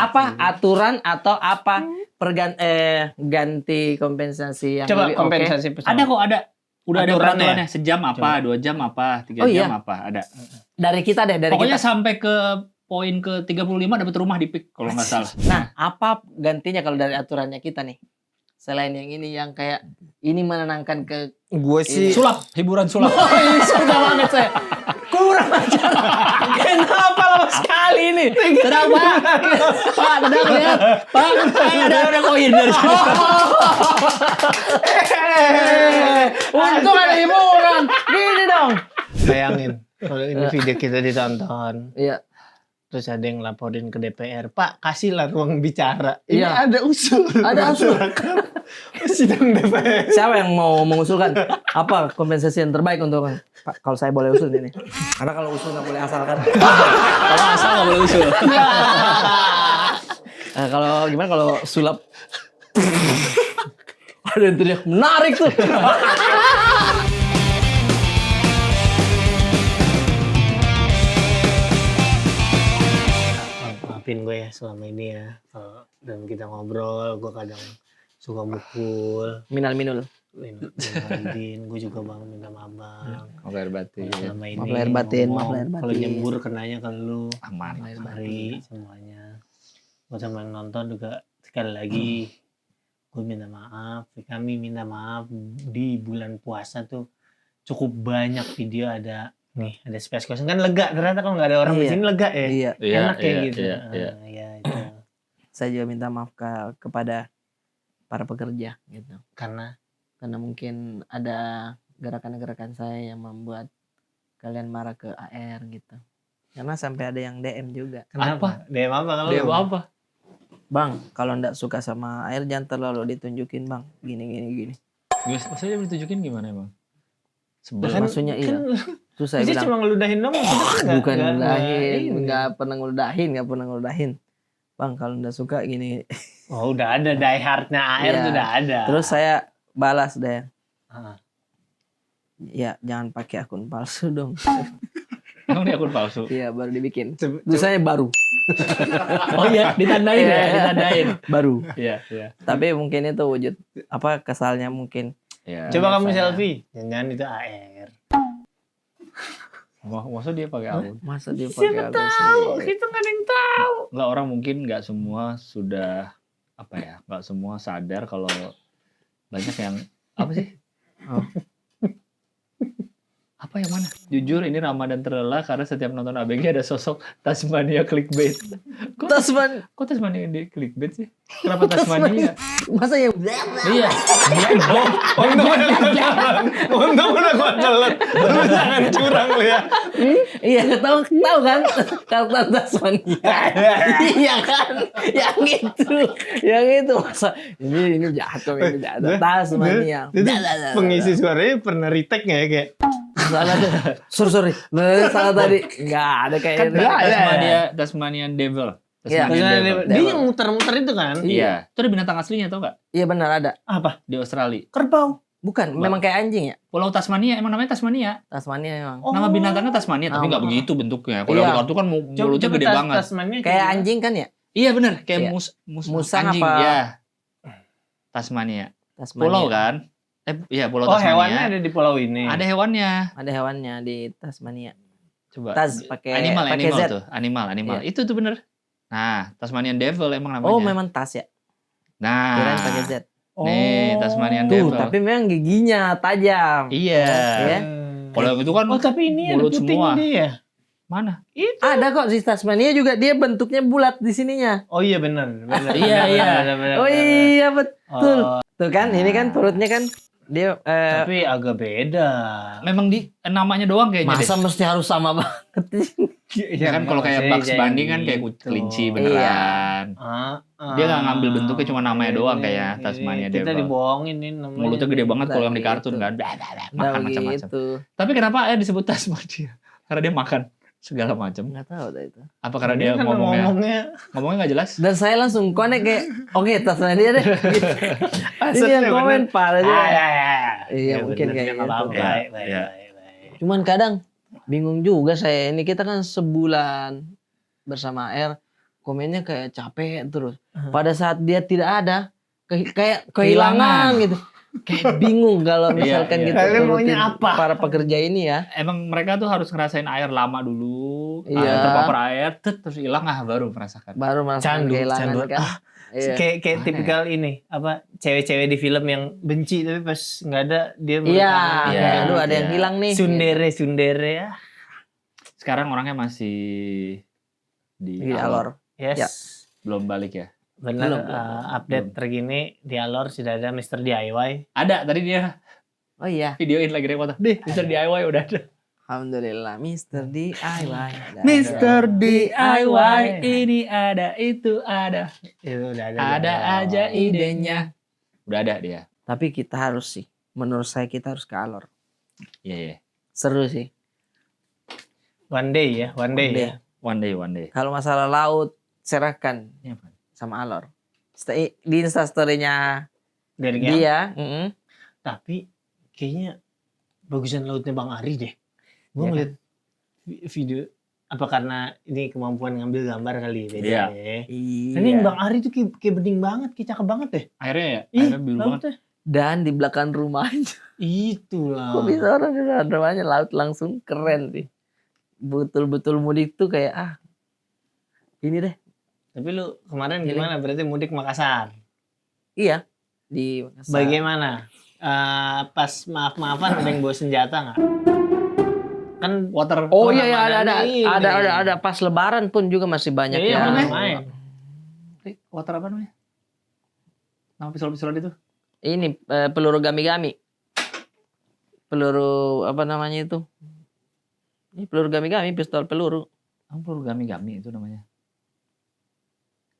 Apa aturan atau apa ganti kompensasi yang Coba lebih kompensasi oke? pesawat. Ada kok, ada. Udah ada Aturannya. peraturannya. Sejam apa, 2 jam apa, 3 Oh, jam iya? apa, ada. Dari kita deh, dari Pokoknya kita. sampai ke poin ke 35 dapat rumah di PIK kalau nggak salah. Nah, apa gantinya kalau dari aturannya kita nih? Selain yang ini yang kayak ini menenangkan ke Gue sih Sulap, hiburan sulap. Oh, ini suka banget saya. Kurang ajar. Kenapa lama sekali ini? Tenang, Pak. Pak, tenang lihat. Pak, ada koin dari sini. Untung ada hiburan. Gini dong. bayangin kalau ini video kita ditonton. Iya. Terus ada yang laporin ke DPR, Pak, kasihlah ruang bicara. Ini Iya. ada usul. Ada usul. Sidang DPR. Siapa yang mau mengusulkan apa kompensasi yang terbaik untuk Pak? Kalau saya boleh usul ini. Karena kalau usul nggak boleh asalkan. Kalau asal nggak boleh usul. Nah, kalau gimana kalau sulap? Ada yang teriak menarik tuh. Maafin gue ya selama ini ya. Dan kita ngobrol, gue kadang suka mukul. Minul. Minalin, gue juga bang minta maaf bang. Maaf lahir batin. Selama ini Maaf lahir batin, ngomong, maaf lahir batin. Kalau nyembur kenanya ke lu. Aman. Mari semuanya. Buat sama yang nonton juga sekali lagi gue minta maaf. Kami minta maaf di bulan puasa tuh cukup banyak video ada nih ada space question kan lega ternyata kalau nggak ada orang di Iya. sini lega ya. Iya. Enak kayak gitu. Iya. Ya itu Saya juga minta maaf kepada para pekerja gitu. karena Mungkin ada gerakan-gerakan saya yang membuat kalian marah ke AR gitu. Karena sampai ada yang DM juga. kenapa? DM apa kalau Dia lu? apa? Bang, kalau ndak suka sama AR jangan terlalu ditunjukin bang. Gini. Maksudnya ditunjukin gimana emang? Sebel. Kan- Maksudnya iya. Kan Terus saya dia bilang, cuma ngeludahin dong. bukan ngeludahin, nggak pernah ngeludahin. Bang, kalau ndak suka gini. Oh udah ada die hardnya AR Iya. tuh udah ada. Terus saya balas deh. Ah. Ya, jangan pakai akun palsu dong. Emang dia akun palsu. Iya, baru dibikin. Coba- Tulisannya baru. Oh iya, ditandain ya, Iya. ditandain. Baru. Iya. Tapi mungkin itu wujud apa kesalnya mungkin. Iya. Coba kamu saya. selfie. Jangan itu AR. Maksud dia pakai akun? Masa dia pakai akun sendiri? Kita nggak ada yang tahu. Nggak, orang mungkin nggak semua sudah apa ya, nggak semua sadar kalau banyak yang apa sih? Oh. Apa yang mana? Jujur ini Ramadan terlelah karena setiap nonton ABG ada sosok Tasmania clickbait. Tasman. Kok Tasmania di clickbait sih? Kenapa Tasmania? Masa yang Iya. Untung udah gua telet. Lu jangan curang lu ya. iya tahu kan karakter Tasmania. Iya kan? Yang itu masa ini jatuh Tasmania. Itu pengisi suaranya pernah retake nggak ya kayak? Salah tuh. Sorry. Salah tadi. Enggak ada kayak Kan itu. nggak ada. Tasmanian Devil. Iya. Tasmanian Devil. Dia yang muter-muter itu kan? Iya. Itu ada binatang aslinya tau nggak? Iya benar ada. Apa? Di Australia. Kerbau. Bukan, memang kayak anjing ya? Pulau Tasmania emang namanya Tasmania. Tasmania memang. Oh. Nama binatangnya Tasmania, tapi nggak Nama. begitu bentuknya. Kalau Iya. di kartu kan mulutnya gede banget. Tasmania Kayak anjing kan ya? Iya bener, kayak Iya. Musang anjing. apa? Ya. Tasmania. Tasmania. Pulau kan? Iya pulau Oh Tasmania. hewannya ada di pulau ini. Ada hewannya. Ada hewannya di Tasmania. Coba. Tas pakai Animal pakai Z. tuh. Animal. Iya. Itu tuh bener. Nah, Tasmanian Devil emang namanya. Oh, memang tas ya? Nah. Kirain pakai Z. Nih, Tasmanian Tuh, Devil. tapi memang giginya tajam. Iya. Ya. Kalau yang itu kan Oh tapi ini ada mulut putingnya semua. dia ya? mana? Ada kok di Tasmania juga dia bentuknya bulat di sininya. Oh iya benar. Iya. Oh iya betul. Oh, Tuh kan, ini kan perutnya kan dia tapi agak beda. Memang di namanya doang kayaknya masa deh. mesti harus sama banget. Ya kan kalau kayak Bugs Bunny kan kayak kelinci beneran. Dia nggak ngambil bentuknya, cuma namanya doang kayak Tasmania Kita Devil. dibohongin nih namanya. Mulutnya gede banget kalau yang di Gitu. kartun kan. Makan macam-macam. Gitu. Tapi kenapa ayah disebut Tasmania? Karena dia makan segala macam. Nggak tahu dah itu. Apa karena Dia dia kan ngomongnya nggak jelas? Dan saya langsung connect kayak, oke Tasmania deh. Gitu. Ini yang komen parah aja. Iya mungkin kayak gitu. Baik. Cuman kadang bingung juga saya ini, kita kan sebulan bersama R komennya kayak capek terus. Pada saat dia tidak ada, kayak kehilangan gitu. Kayak bingung kalau misalkan Iya. gitu. Kalian maunya turutin apa? para pekerja ini ya. Emang mereka tuh harus ngerasain air lama dulu, Iya. terpapar air, terus hilang baru merasakan. Baru merasakan kehilangan kan. Iya. Kayak Mana tipikal ini apa cewek-cewek di film yang benci tapi pas nggak ada dia Iya, kangen. Iya. kayak aduh ada yang Iya. hilang nih. Sundere ya. Sekarang orangnya masih di Di Alor. Yes. Ya. belum balik ya. Benar. Belum. Update terkini di Alor sudah ada Mr. DIY. Ada tadi dia Oh iya, videoin lagi dari foto. Deh, Mr. DIY udah ada. alhamdulillah Mr. DIY. Mr. DIY ini ada, itu ada. Itu udah ada. Ada aja idenya. Udah ada dia. Tapi kita harus sih, menurut saya kita harus ke Alor. Iya, iya. Seru sih. One day ya, one day. One day. Ya. One day, one day. Kalau masalah laut, serahkan Iya, Pak. sama Alor. Di Instastory-nya Dari Giang. dia, mm-mm. Tapi kayaknya bagusan lautnya Bang Ari deh. Gue Iya ngeliat video apa karena ini kemampuan ngambil gambar kali beda Iya. ya. Iya. Ini yang Bang Ari tuh kayak bening banget, kayak cakep banget deh. Akhirnya ya, Ih, akhirnya biru banget. lautnya. Dan di belakang rumahnya. Itulah. Kok bisa orang di belakang rumahnya laut langsung keren sih. Betul-betul mudik tuh kayak ini deh. Tapi lu kemarin Healing. gimana? Berarti mudik Makassar. Iya. Di Makassar. Bagaimana? Pas maaf-maafan ada yang bawa senjata nggak? Kan Water. Oh iya ya Pengamanannya ini. ada pas lebaran pun juga masih banyak Iya, ya. bener. Main. Water apa namanya? Nama pistol-pistolan itu? Ini peluru gami-gami. Peluru apa namanya itu? Ini peluru gami-gami, pistol peluru. Peluru gami-gami itu namanya.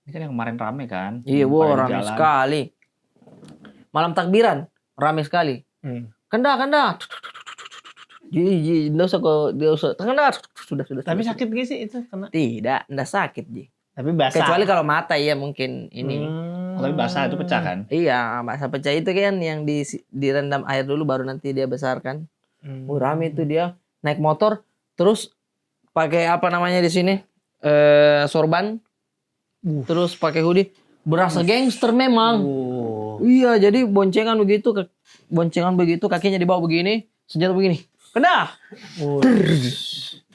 Ini kan yang kemarin rame kan? Iya, Yang wow, pada di rame jalan. sekali. Malam takbiran, rame sekali. Kenda. Ji, nggak usah, kenda. Sudah. Tapi sudah. sakit gak sih itu kena? Tidak, nggak sakit, Ji. Tapi basah. Kecuali kalau mata ya mungkin ini. Oh, tapi basah itu pecah kan? Iya, masa pecah itu kan yang direndam air dulu baru nanti dia besarkan. Rame itu dia naik motor terus pakai apa namanya di sini? Sorban. Terus pakai hoodie. Berasa gangster memang. Iya, jadi boncengan begitu kakinya dibawa begini, senjata begini. Kena.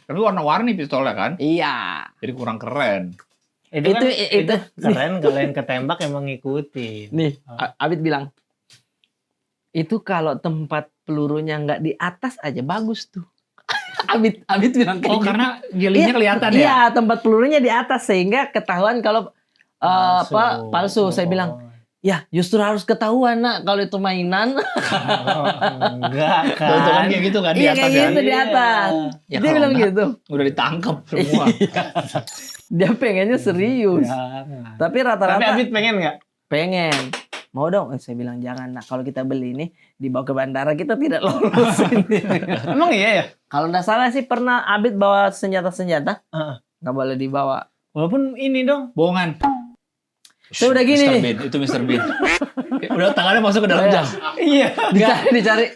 Tapi warna-warni pistolnya kan? Iya. Jadi kurang keren. Itu Itu keren kalau yang ketembak emang ngikutin. nih, Abid bilang. Itu kalau tempat pelurunya nggak di atas aja bagus tuh. Abid bilang kayak Oh, gitu. karena gilingnya kelihatan ya? Iya, tempat pelurunya di atas sehingga ketahuan kalau palsu. Saya bilang, ya justru harus ketahuan nak kalau itu mainan. Enggak kan. Bentukan kayak gitu kan di Iya atas kayak kan? gitu di atas. Ya, Dia kalau bilang enggak, gitu. Udah ditangkap semua. Dia pengennya serius. Jangan. Tapi Tapi rata-rata Abid pengen nggak? pengen. Mau dong? Saya bilang jangan nak. Kalau kita beli ini dibawa ke bandara kita tidak lolos ini. Emang iya ya? Kalau nggak salah sih pernah Abid bawa senjata. Heeh. Nggak boleh dibawa. Walaupun ini dong. Bohongan. Saya udah gini Mr. nih. Bean, itu Mr. Bean. Udah tangannya masuk ke dalam Iya. jas. Iya. Dicari.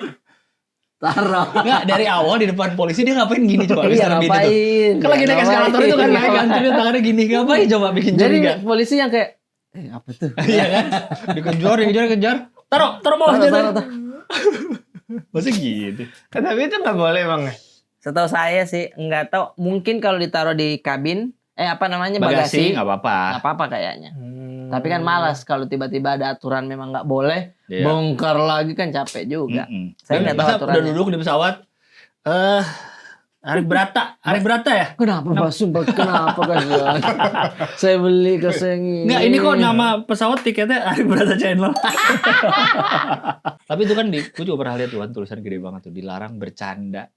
Taruh. Enggak, dari awal di depan polisi dia ngapain gini coba Iya, Mr. Bean itu. ngapain? Kan lagi naik Ngapain? eskalator itu kan naik kan terus tangannya gini. Ngapain coba bikin Jadi curiga? polisi yang kayak apa tuh? Iya kan? Dikejar. Taruh bawah senjata. Masa gitu? Tapi itu nggak boleh bang. Setahu saya sih nggak tahu. Mungkin kalau ditaruh di kabin, apa namanya Bagasi bagasi, nggak apa-apa. nggak apa-apa kayaknya. Tapi kan malas kalau tiba-tiba ada aturan memang nggak boleh, Iya. bongkar lagi kan capek juga. Saya nggak tahu Masa aturannya. udah duduk di pesawat. Arif Brata ya? Kenapa Pak Sumpah? Kenapa kasihan? Saya beli keseng. Enggak, ini kok nama pesawat tiketnya Arif Brata Channel. Tapi itu kan gue juga pernah lihat tuh kan tulisan gede banget tuh dilarang bercanda.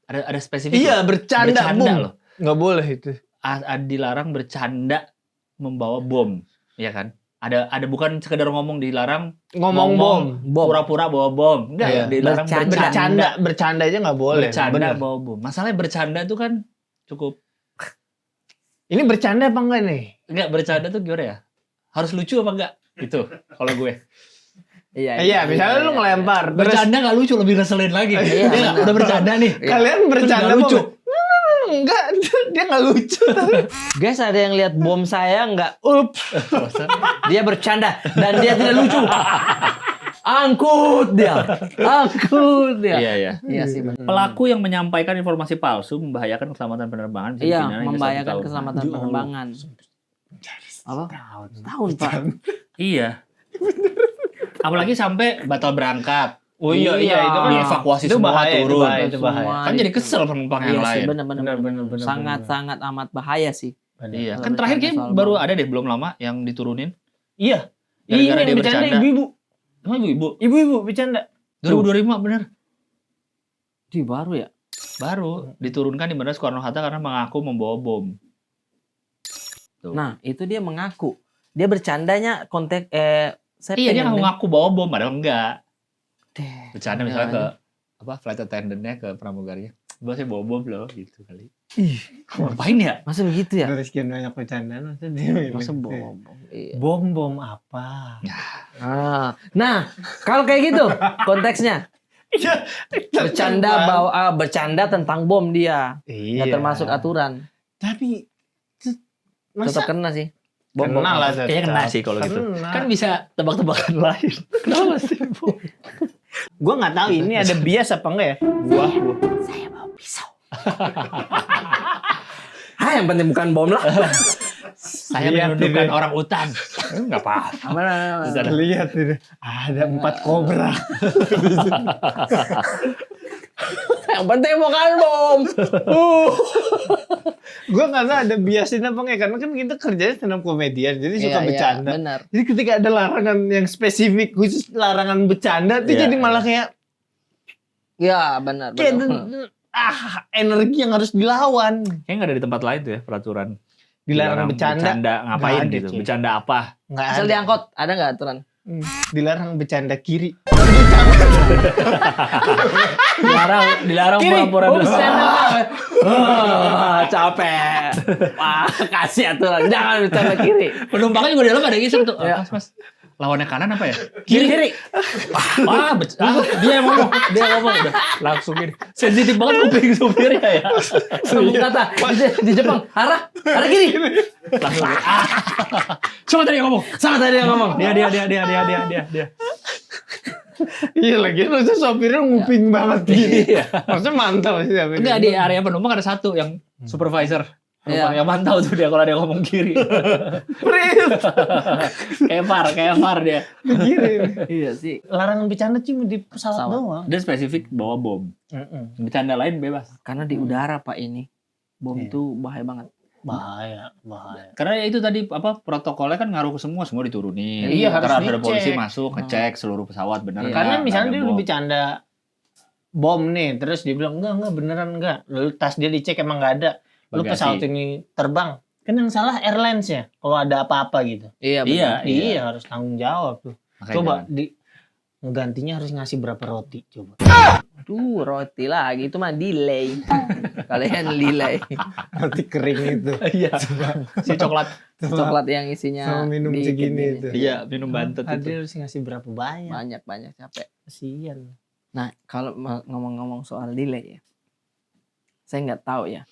Ada spesifik. Iya loh. bercanda bom. loh. Nggak boleh itu. Dilarang bercanda membawa bom, ya kan? Ada bukan sekedar ngomong dilarang Ngomong bom. pura-pura bawa bom. Enggak, Iya. dilarang Bercanda aja nggak boleh. Bercanda Bener. bawa bom. Masalahnya bercanda tuh kan cukup Ini bercanda apa enggak nih? enggak bercanda tuh gimana ya? Harus lucu apa enggak? Itu kalau gue. Iya, misalnya lu ngelempar. Terus Bercanda nggak lucu, lebih ngeselin lagi. Iya, Dia nggak, benar. udah bercanda nih. kalian Terus bercanda nggak lucu. bom. Enggak, dia nggak lucu. Guys, ada yang lihat bom saya nggak? Dia bercanda dan dia tidak lucu. Angkut dia. Iya. Iya sih benar. Pelaku yang menyampaikan informasi palsu membahayakan keselamatan penerbangan. bisa Iya, dipidana hingga 1 membahayakan tahun. keselamatan Ya Allah. penerbangan. Apa? Tahun, Pak. Iya. Apalagi sampai batal berangkat. Oh iya, itu kan Dievakuasi itu semua bahaya, turun. itu bahaya. Semua Kan jadi kesel penumpang yang Iya sih, lain. benar. Sangat amat bahaya sih. Iya, Kalau kan terakhir bercanda kayak soal baru bom. ada deh belum lama yang diturunin. Iya. Gara-gara Ini dia bercanda bercanda. ibu-ibu. Emang ibu-ibu? Ibu-ibu bercanda. 2025 bener. Di baru ya? Baru diturunkan di Bandara Soekarno-Hatta karena mengaku membawa bom. Tuh. Nah, itu dia mengaku. Dia bercandanya konteks saya Iya, dia pengen ngaku bawa bom, padahal enggak. deh. Bercanda misalnya ke flight attendant-nya, ke pramugarinya. Bos saya bawa bom loh, gitu kali. Ih, Ngapain ya? masa begitu ya? Dari sekian banyak bercandaan masa dia Masa bom. Iya. Bom apa? Nah, kalau kayak gitu konteksnya Iya. bercanda tentang bom dia. Iya. Nggak termasuk aturan. Tapi Tetap masa kena sih. kena lah tetap. Kayaknya kena sih kalau gitu. Kena. Kan bisa tebak-tebakan lain. Kenapa sih bom? Gue nggak tahu ini ada bias apa enggak ya. Buah. Saya bawa pisau. Yang penting bukan bom lah. Saya Lihat menundukkan ini. orang utan. Enggak apa-apa. Mana? Lihat ini. Ada 4 kobra. Yang penting bukan bom. Gue nggak tahu ada biasin apa enggak karena kan kita kerjanya stand up komedian jadi suka Iya, bercanda. benar. Jadi ketika ada larangan yang spesifik khusus larangan bercanda itu Iya, jadi malah kayak Ya, benar. energi yang harus dilawan. Kayaknya nggak ada di tempat lain tuh ya peraturan. Dilarang bercanda. ngapain Nggak ada, gitu? cuy. Bercanda apa? Nggak Asal ada. diangkut, ada nggak aturan? Dilarang bercanda kiri. Dilarang Kiri, pura-pura bom dulu. stand up. Capek. Wah, kasih aturan. Jangan bercanda kiri. Penumpangnya juga di dalam ada iseng tuh. Iya. Mas. Lawannya kanan apa ya? Kiri. Dia yang ngomong. Udah langsung gini. Sensitif banget kuping supirnya ya. Sambung kata di Jepang, arah kiri. Langsung. Coba tadi yang ngomong. Sama tadi yang ngomong. Dia. Iya lagi harusnya sopirnya nguping banget gitu. Iya. Maksudnya mantap sih. Enggak, di area penumpang ada satu yang supervisor. Penumpang yang mantau tuh dia kalau ada yang ngomong kiri. kayak VAR dia. Kiri. Iya sih. Larangan bercanda cuma di pesawat doang. Dan spesifik bawa bom. Bercanda lain bebas. Karena di udara Pak ini bom Iya. itu bahaya banget. Bahaya. Karena itu tadi protokolnya kan ngaruh ke semua diturunin. Iya, harus Karena ada dicek. polisi masuk ngecek seluruh pesawat benar. Iya. Karena nggak misalnya ada dia bom. udah bercanda bom nih, terus dia bilang enggak beneran enggak. Lalu tas dia dicek emang enggak ada. Lalu Bagasi. pesawat ini terbang. Kan yang salah airlines ya. Kalau ada apa-apa gitu. Iya, Iya. Iya, harus tanggung jawab tuh. Makanya Coba jangan. ngegantinya harus ngasih berapa roti coba. Tuh roti lagi itu mah delay. Kalian delay. Roti kering itu. Iya. Si coklat. Coklat yang isinya Sama minum dikit segini ini. itu. Iya, minum bantet Dia itu. harus ngasih berapa banyak. Banyak capek. Kasihan. Nah, kalau ngomong-ngomong soal delay ya. Saya nggak tahu ya.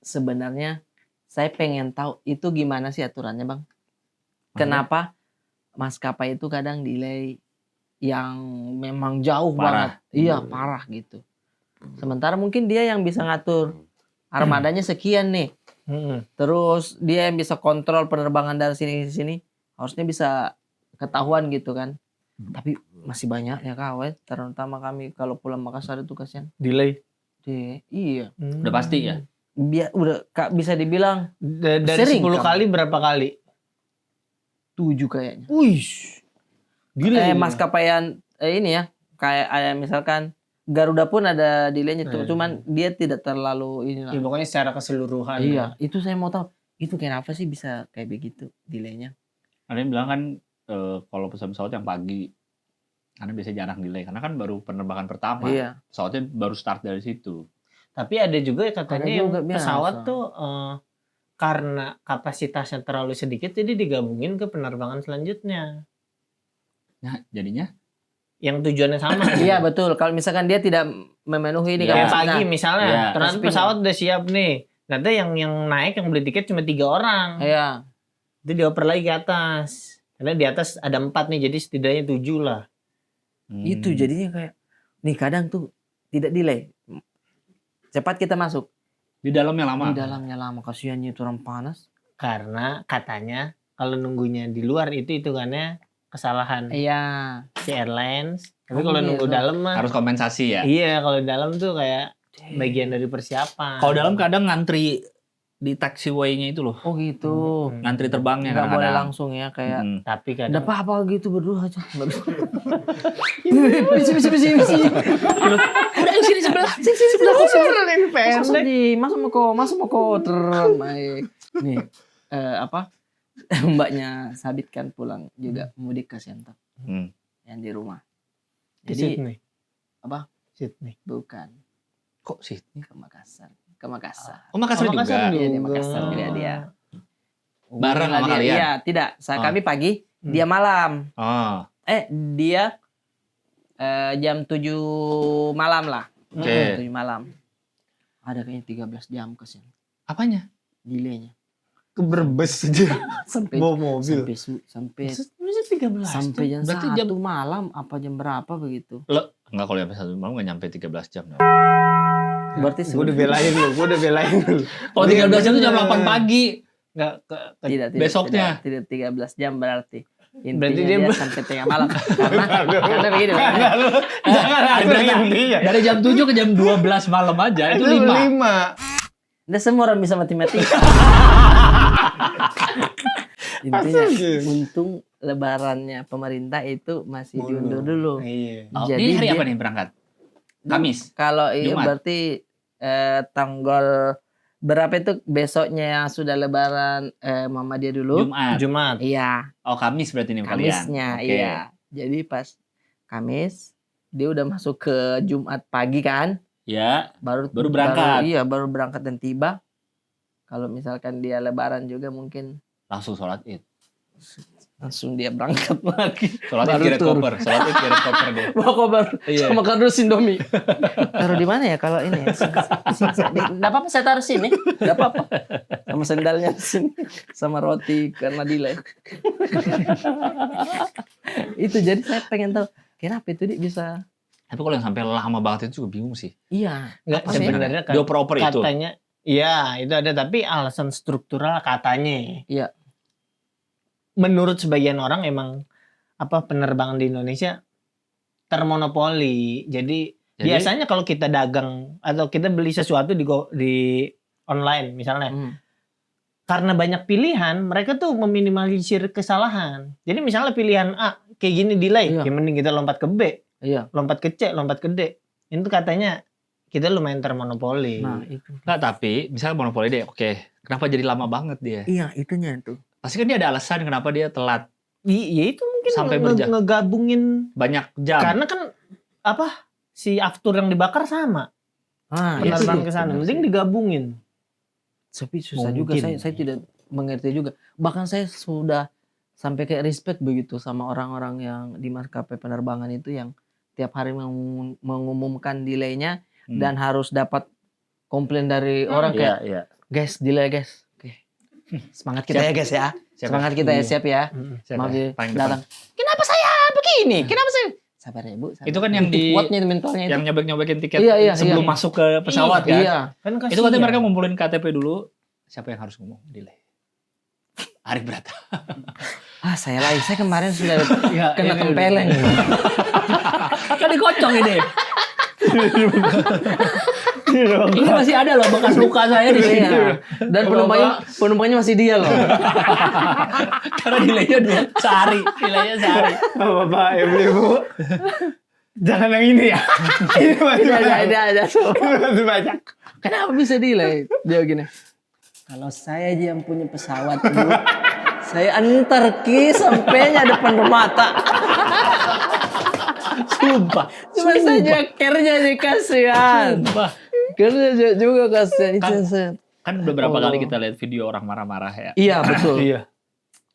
Sebenarnya saya pengen tahu itu gimana sih aturannya, Bang? Kenapa maskapai itu kadang delay yang memang jauh Parah. banget. Iya, parah gitu. Sementara mungkin dia yang bisa ngatur armadanya sekian nih. Terus dia yang bisa kontrol penerbangan dari sini ke sini. Harusnya bisa ketahuan gitu kan. Tapi masih banyak ya kawan, terutama kami kalau pulang Makassar itu kasihan. Delay. Iya. Udah pasti ya. Udah bisa dibilang Dari Sering 10 kamu. kali berapa kali? 7 kayaknya. Wih. Gila. Maskapaian ini ya, kayak misalkan Garuda pun ada delaynya tuh, cuman dia tidak terlalu inilah. Ya, pokoknya secara keseluruhan. Iya, itu saya mau tahu. Itu kenapa sih bisa kayak begitu delaynya? Ada yang bilang kan kalau pesawat yang pagi karena biasanya jarang delay karena kan baru penerbangan pertama. Iya. Pesawatnya baru start dari situ. Tapi ada juga ya katanya Ada yang juga, biasa. pesawat tuh karena kapasitasnya terlalu sedikit jadi digabungin ke penerbangan selanjutnya. Nah, jadinya yang tujuannya sama. Iya betul. Kalau misalkan dia tidak memenuhi ini Kayak kan pagi nah, misalnya, Iya. ternyata Pas pesawat udah siap nih. Ternyata yang naik yang beli tiket cuma 3 orang. iya. Itu dioper lagi ke atas. Karena di atas ada 4 nih, jadi setidaknya 7 lah. Itu jadinya kayak nih kadang tuh tidak delay. Cepat kita masuk. Di dalamnya lama. Di dalamnya lama kasihannya itu orang panas. Karena katanya kalau nunggunya di luar itu hitungannya kesalahan Iya. si airlines. Tapi Oh, kalau iya, nunggu tuh. dalam mah Harus kompensasi ya. iya, kalau di dalam tuh kayak bagian dari persiapan. Kalau dalam kadang ngantri di taxiway-nya itu loh. Oh gitu. Ngantri terbangnya Nggak boleh kadang-kadang. langsung ya kayak. Mm. Tapi Udah kadang apa-apa gitu berdua aja. Misi. Udah sini sebelah. Sini sebelah kok sini. Masuk mau kok baik. Nih mbaknya Sabit kan pulang juga mudik ke Siantar Hmm. yang di rumah. di Jadi Sydney. apa? Sydney. Bukan Kok sih? ke Makassar. Ke Makassar. Oh, Makassar Oh, juga. Makassar Iya, di Makassar juga dia. Bareng sama Dia- kalian? Iya, tidak. Oh. Kami pagi, dia malam. Oh, Dia jam 7 malam lah. Oke. 7 malam. Ada kayaknya 13 jam ke sini. apanya? Delaynya. Ke Brebes aja. Sampai Bawa mobil. sampai Bisa 13 sampai jam Berarti 1 malam apa jam berapa begitu. Enggak, kalau sampai 1 malam nggak nyampe 13 jam. dong. Berarti Gue udah belain lu. Kalau 13 jam itu jam 8 pagi. Enggak tidak, besoknya. tidak 13 jam berarti. Intinya Berarti dia, dia sampai tengah malam karena begini Bang. jangan Dari jam 7 ke jam 12 malam aja itu 5. Udah semua orang bisa matematika. Intinya untung lebarannya pemerintah itu masih diundur dulu. Iya. Oh, Jadi ini hari dia- apa nih berangkat? Kamis. Kalau iya Jumat. berarti tanggal berapa itu besoknya yang sudah lebaran Muhammadiyah dulu? Jumat. Iya, Oh, Kamis berarti nih kalian. Kamisnya Oke. iya. Jadi pas Kamis dia udah masuk ke Jumat pagi kan? Ya, Baru berangkat. baru berangkat dan tiba. Kalau misalkan dia lebaran juga mungkin langsung sholat Id. langsung dia berangkat lagi. Sholat Id Baru kirim turun. koper. Sholat Id kirim koper deh. Bawa koper Iya. sama kardus Indomie. Taruh di mana ya kalau ini? Enggak apa-apa saya taruh sini. Enggak apa-apa. Sama sendalnya di sini. Sama roti karena delay. Itu jadi saya pengen tahu kenapa itu dia bisa. Tapi kalau yang sampai lama banget itu juga bingung sih. Iya. Enggak Apa sih? sebenarnya Dioper-oper itu. katanya iya, itu ada tapi alasan struktural katanya. Iya. Menurut sebagian orang emang penerbangan di Indonesia termonopoli. Jadi biasanya kalau kita dagang atau kita beli sesuatu di online misalnya, karena banyak pilihan, mereka tuh meminimalisir kesalahan. Jadi misalnya pilihan A kayak gini delay, Iya. ya mending kita lompat ke B, Iya. lompat ke C, lompat ke D. Itu katanya kita lumayan termonopoli. Nah, itu. Nggak, tapi misalnya monopoli deh. Oke, kenapa jadi lama banget dia? Iya, itunya itu. Pasti kan dia ada alasan kenapa dia telat Ya itu mungkin Sampai berjam. ngegabungin banyak jam. karena kan si aftur yang dibakar sama Ah, Iya penerbangan sih, ke sana, benar mending sih. digabungin. tapi susah juga Mungkin. saya tidak mengerti juga. Bahkan saya sudah sampai kayak respect begitu sama orang-orang yang di maskapai penerbangan itu yang tiap hari mengumumkan delaynya dan harus dapat komplain dari orang kayak Iya. guys delay guys. Oke. Semangat kita ya guys ya. Siapa? Semangat kita ya Iya. siap ya. Siapa? Maaf ya, Paling depan. datang. Kenapa saya begini? Kenapa saya? Sabar ya Bu. sabar. Itu kan yang di kuatnya itu mentalnya itu. yang nyobek-nyobekin tiket Iya, sebelum iya. masuk ke pesawat kan. Iya. Kan kasihan. Itu katanya mereka ngumpulin KTP dulu. Siapa yang harus ngomong? Delay. Arif Brata. Ah saya lagi. Saya kemarin sudah Ya, kena tempeleng. Kan dikocok ini. Ini masih ada loh bekas luka saya di sini. Iya. Dan penumpangnya masih dia loh. Karena delaynya 2 sehari. Delaynya sehari. Bapak, Ibu. Jangan yang ini ya. Ini masih Ada. masih banyak. Kenapa bisa delay? Dia gini. Kalau saya aja yang punya pesawat, Bu, saya antar ki sampainya depan rumah mata. Sumpah. Cuma saja kerja dikasihan. Sumpah. Kerja juga kasihan. Kan beberapa kali kita lihat video orang marah-marah ya. Iya betul. Iya.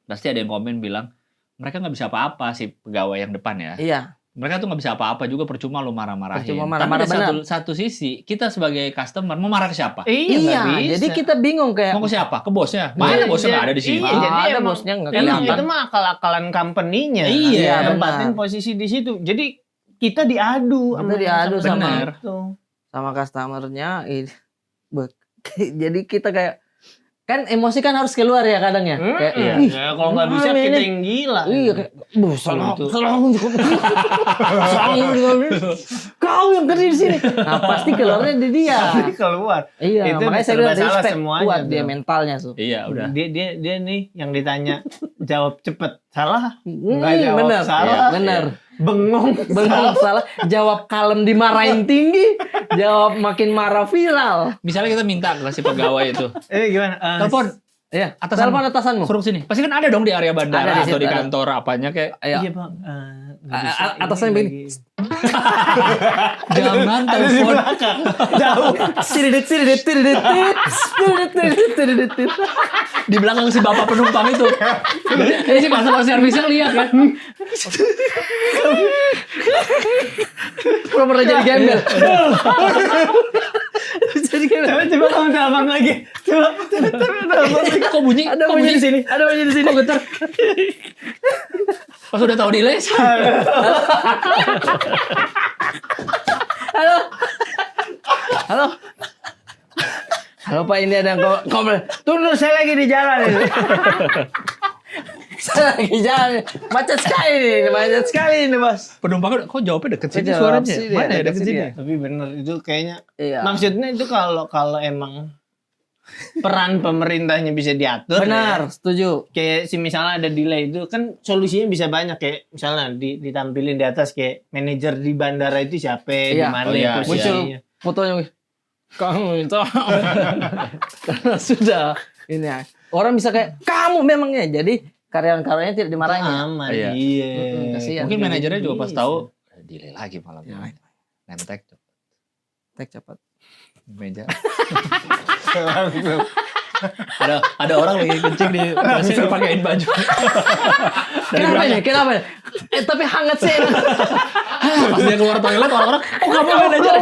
Pasti ada yang komen bilang, mereka nggak bisa apa-apa si pegawai yang depan ya. Iya. Mereka tuh nggak bisa apa-apa juga, percuma lo marah-marahin. Percuma Tapi marah-marah, ada satu sisi, kita sebagai customer mau marah ke siapa? Iya, Iya, nggak bisa. jadi kita bingung kayak Mau ke siapa? Ke bosnya? Mana Iya, bosnya nggak ada di sini? Iya, jadi ada emang- bosnya nggak Emang kelihatan. itu mah akal-akalan company-nya. Iya, Tempatin benar. posisi di situ. Jadi kita diadu Kita diadu sama Benar. itu. sama customernya. Jadi kita kayak kan emosi kan harus keluar ya kadang ya. Kayak, iya. "Ih, Ya, kalau nggak bisa gimana kita ini?" yang gila. Iya kayak, salah Itu. kau yang kerja di sini. Nah pasti keluarnya di dia. Tapi keluar. Iya, Itu makanya saya serba bilang salah respect semuanya kuat tuh. dia mentalnya tuh. Iya, udah. Dia nih yang ditanya jawab cepet. Salah. Nggak jawab Bener, salah. bener. Bengong. Bengong salah, jawab kalem dimarahin tinggi, jawab makin marah viral. Misalnya kita minta ke si pegawai itu, Gimana? telepon Iya, Atasan. telepon atasanmu. suruh sini. Pasti kan ada dong di area bandara Ada di atau situ, di ada. kantor apanya kayak Ayo. Iya bang. Nggak bisa, ini Atasannya begini. lagi- jangan Ada di telepon. belakang. Jauh. Tididit, tididit, tididit, tididit, tididit, tididit, tididit. Di belakang si bapak penumpang itu. Ini si customer service-nya lihat kan. Pura-pura jadi gembel. Jadi gembel. Coba kamu telepon lagi. Coba telepon lagi. Kok bunyi? Ada Kok bunyi di sini, ada bunyi di sini. Kok getar? Pas udah tahu delay. Halo. Halo. Halo Pak, ini ada yang komplain. Tunggu, saya lagi di jalan ini. Saya lagi jalan. Macet sekali ini, Bos. Penumpang kok jawabnya deket sini Jawab suaranya. sini, Mana ya deket deket sini sini? ya. Tapi bener itu kayaknya. Iya. Maksudnya itu kalau emang peran pemerintahnya bisa diatur. Benar, setuju. Kayak misalnya ada delay itu kan solusinya bisa banyak, kayak misalnya ditampilin di atas kayak manajer di bandara itu siapa, di Iya. mana Oh iya, posisinya. Fotonya wih. Kamu itu karena sudah ini ya. Orang bisa kayak kamu memangnya. Jadi karyawan-karyawannya tidak dimarahin. ya? Aman. Iya. Iya. Kasihan. Mungkin manajernya juga pas Bisa. tahu delay lagi malam Ya. ini. Nemtek Tek cepat. meja. ada orang lagi kencing di masih dipakein baju. Kenapa ini? Kenapa ini? Tapi hangat sih. Pas dia keluar toilet orang-orang, kok kamu manajer?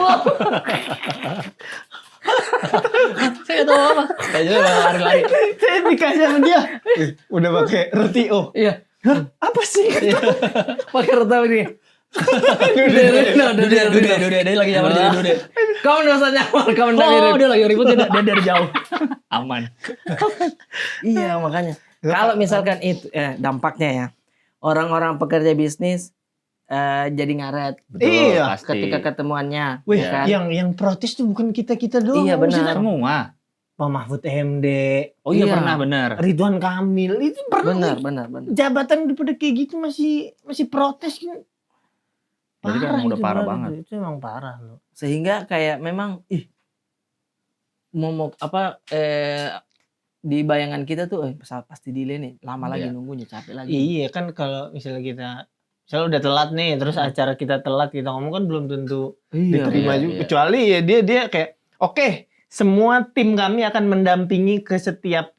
Saya nggak tahu apa. Manajer lari-lari. Saya dikasih sama dia. Udah pakai roti O. Iya. Apa sih? Pakai retaw ini. Dude, dia lagi nyamar jadi dude. Kamu nggak usah nyamar, kamu nggak Oh, mirip. dia lagi ribut dia dari jauh. Aman. Iya makanya. Kalau misalkan itu dampaknya ya, orang-orang pekerja bisnis jadi ngaret Betul, Iya. pasti. ketika ketemuannya. Wih, kan? yang protes tuh bukan kita doang. Iya, benar. Maksudnya Semua. Pak Mahfud MD, Oh iya, Iya. pernah benar. Ridwan Kamil itu pernah. benar. Jabatan pada kayak gitu masih protes kan. Berarti kan emang udah itu, parah Bro. banget. Itu emang parah loh. Sehingga kayak memang di bayangan kita tuh pesawat pasti delay nih, lama lagi Iya. nunggunya, capek lagi. Iya kan kalau misalnya udah telat nih, terus acara kita telat, kita ngomong kan belum tentu diterima iya, juga. iya. Kecuali ya dia kayak, oke, semua tim kami akan mendampingi ke setiap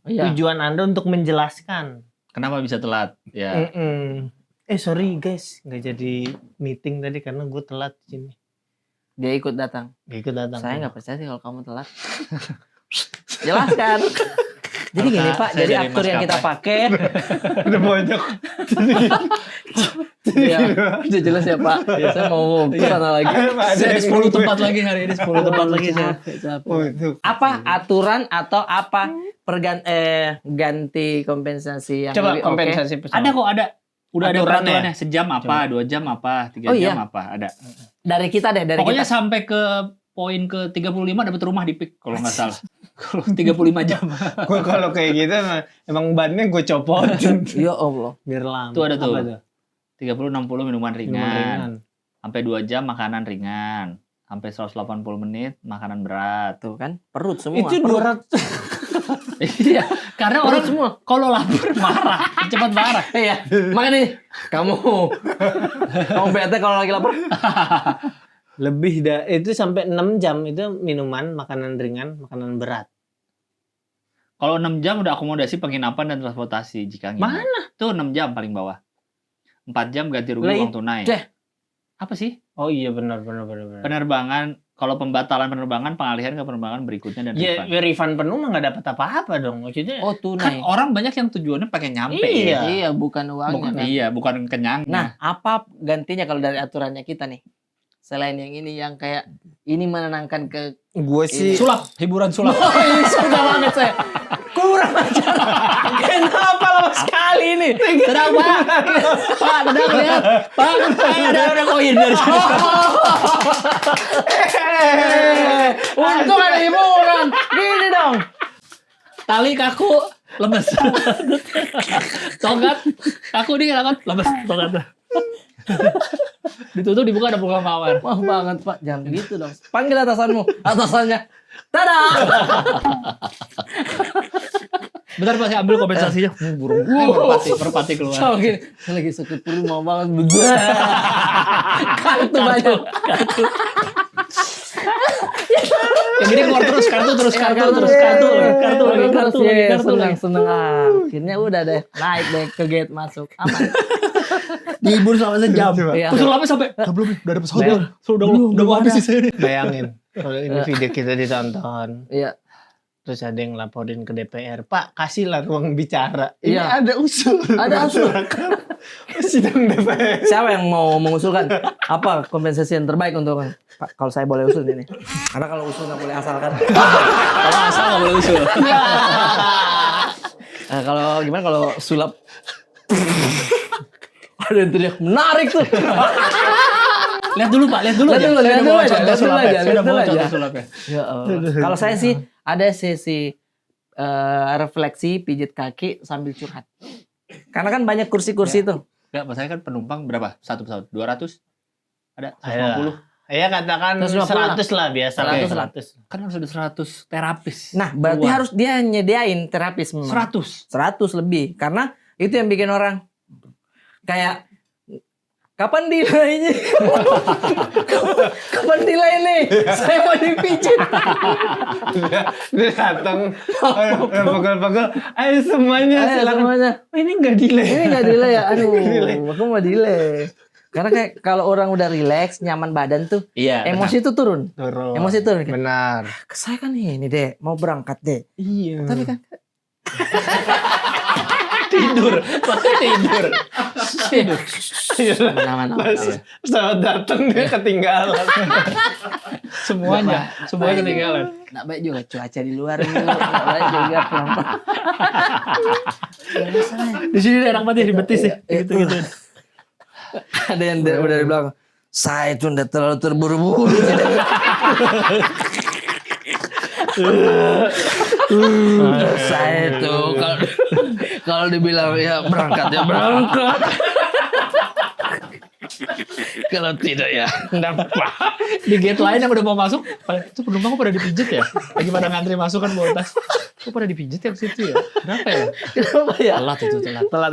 Iya. tujuan Anda untuk menjelaskan. Kenapa bisa telat? Ya. Sorry guys, nggak jadi meeting tadi karena gue telat di sini. Dia ikut datang. Gak ikut datang. Saya nggak percaya sih kalau kamu telat. Jelaskan. Jadi gini Pak, Saya jadi dari aktor yang kita pakai, Udah banyak. ya, udah jelas ya Pak. Ya, saya mau ke sana lagi. Saya ada 10 tempat lagi hari ini, 10 tempat lagi saya. Capek. Oh, itu. Apa aturan atau apa ganti kompensasi yang Coba lebih oke? kompensasi pesawat. Ada kok, ada. Udah ada Aturannya. peraturannya. Sejam apa, 2 jam apa, 3 Oh, iya. jam apa, ada. Dari kita deh, dari Pokoknya kita. sampai ke poin ke 35 dapat rumah di PIK kalau nggak salah. Kalau 35 jam. Gue kalau kayak gitu emang bannya gue copotin Ya Allah. biar lama. Itu ada tuh. Apa tuh? 30-60 minuman ringan. Minuman ringan. Sampai 2 jam makanan ringan. Sampai 180 menit makanan berat. Tuh kan, perut semua. Itu perut. 200. Iya, karena Perut orang semua. kalau lapar marah, cepat marah. Iya, makanya kamu bete kalau lagi lapar. Lebih itu sampai 6 jam itu minuman, makanan ringan, makanan berat. Kalau 6 jam udah akomodasi penginapan dan transportasi jika nginep. Mana? Tuh 6 jam paling bawah. 4 jam ganti rugi Lah, uang tunai. deh. Apa sih? Oh iya benar. Penerbangan, kalau pembatalan penerbangan, pengalihan ke penerbangan berikutnya dan Ya, refund. refund penuh mah nggak dapat apa-apa dong. Maksudnya Oh, Kan tunai. orang banyak yang tujuannya pakai nyampe. Iya. Iya, bukan uangnya. Bukan, kan. iya, bukan kenyang. Nah, apa gantinya kalau dari aturannya kita nih? Selain yang ini yang kayak ini menenangkan ke gue sih sulap, hiburan sulap. Oh, ini suka banget saya. Kurang ajar. Kenapa lama sekali ini? Tenang, Pak. Pak, tenang lihat. Pak, ada koin dari sini. Untung ada hiburan. Gini dong. Tali kaku lemes. Tongkat kaku nih kan lemes tongkat. Ditutup dibuka ada buka mawar. Wah banget Pak, jangan begitu dong. Panggil atasanmu, atasannya. Tada! Bentar Pak, saya ambil kompensasinya. Burung. Merpati keluar. Sama gini, saya lagi sakit perut mau banget. Kartu banyak. Yang ini keluar terus kartu Kartu. Seneng. Akhirnya udah deh, naik deh ke gate masuk. Aman. Dihibur selama sejam. Iya. Terus lama sampai belum udah ada pesawat. Belum Udah mau habis ada. sih saya nih. bayangin kalau ini video kita ditonton, Iya. terus ada yang laporin ke DPR, Pak kasihlah ruang bicara. Ini Iya. ada usul. Ada usul. Sidang DPR. Siapa yang mau mengusulkan apa kompensasi yang terbaik untuk Pak? Kalau saya boleh usul ini. Karena kalau usul nggak boleh asalkan. Kalau asal nggak boleh usul. Nah, kalau gimana kalau sulap? Ada yang teriak menarik tuh. Lihat dulu Pak, lihat dulu aja. Lihat dulu aja, lihat dulu aja, Sudah lihat dulu bawa aja. contoh sulapnya. Ya Allah. Kalau saya sih ada sesi refleksi pijit kaki sambil curhat. Karena kan banyak kursi-kursi tuh. Enggak, masalahnya kan penumpang berapa? Satu pesawat 200? Ada Ayo. 150. Ya katakan 150 100 lah biasa. 100 lah. 100. Kan harus ada 100 terapis. Nah, berarti Keluar. harus dia nyediain terapis memang. 100. 100 lebih. Karena itu yang bikin orang kayak kapan nilainya? Kapan nilai nih? Saya mau dipijit. Dia datang, pegel-pegel, ayo semuanya Ayo silakan. semuanya. Oh, ini nggak delay. Ini nggak delay ya? Aduh, Delay. aku mau delay. Karena kayak kalau orang udah relax, nyaman badan tuh, Iya. emosi tuh turun. Turun. Emosi turun. Kayak, Benar. saya kan ini deh, mau berangkat deh. Iya. Tapi kan tidur. Pasti tidur. mana-mana. Pesawat datang dia ketinggalan. Semuanya ketinggalan. Nggak baik juga cuaca di luar ini. Nggak baik juga pelan-pelan. Di sini enak banget ya di betis ya. Gitu-gitu. Ada yang udah di belakang. Saya itu udah terlalu terburu-buru. Saya tuh kalau dibilang ya berangkat. Kalau tidak ya enggak apa. Di gate lain yang udah mau masuk, itu penumpang kok pada dipijit ya? Lagi pada ngantri masuk kan bawa tas. Kok pada dipijit ya ke situ ya? Kenapa ya? Kenapa ya? Telat itu, telat. Telat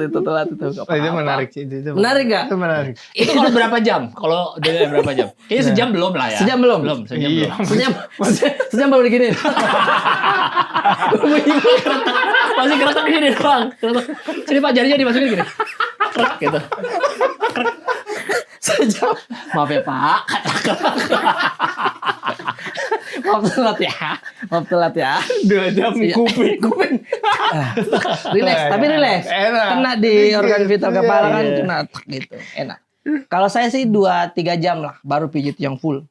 itu. Nggak Oh, itu apa-apa. menarik sih. Itu Menarik nggak? Itu menarik. Itu kalau berapa jam? Kalau dia berapa jam? Kayaknya sejam belum lah ya. Sejam belum? Sejam Iya. belum. Sejam baru digini. Masih keretak gini doang. Keretak. Sini Pak, jarinya dimasukin gini. Krek gitu. Sejam. Maaf ya Pak. Maaf telat ya. 2 jam Iya. kuping. Relax, tapi relax. Enak. Kena di organ vital kepala kan Iya. kena tak gitu. Enak. Kalau saya sih 2-3 jam lah baru pijit yang full.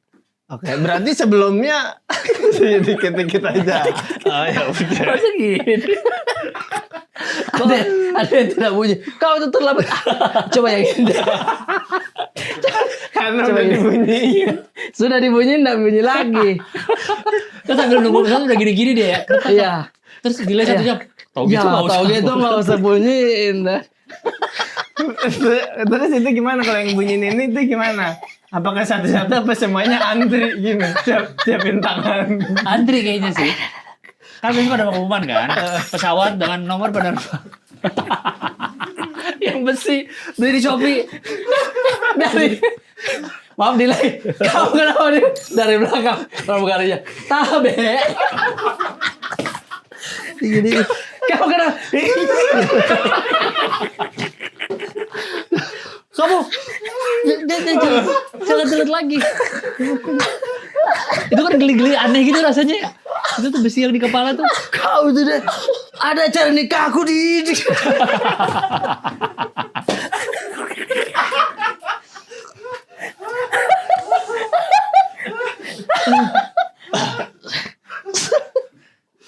Oke, berarti sebelumnya dikit-dikit aja. Oh ya udah. Masa gini? ada yang tidak bunyi. Kau itu terlambat. Coba yang ini. Karena Coba udah ini. dibunyiin. Sudah dibunyiin, enggak bunyi lagi. Terus sambil nunggu pesawat udah gini-gini dia ya. Keretak. Iya. Terus delay 1 jam. Tahu Ya, gitu nggak usah. tahu gitu enggak usah bunyiin dah. Terus itu gimana kalau yang bunyiin ini itu gimana? Apakah satu-satu apa semuanya antri gini? Siapin tangan. Antri kayaknya sih. Kan biasanya pada pengumuman kan. Pesawat dengan nomor penerbang. Yang besi beli di Shopee. Dari maaf delay. Kamu kenapa nih? Dari belakang pramugarinya. Tabe. Gini. Kamu kenapa? jangan telat lagi. Itu kan geli-geli aneh gitu rasanya ya. Itu tuh besi yang di kepala tuh. Kau itu deh. Ada acara nikah aku di.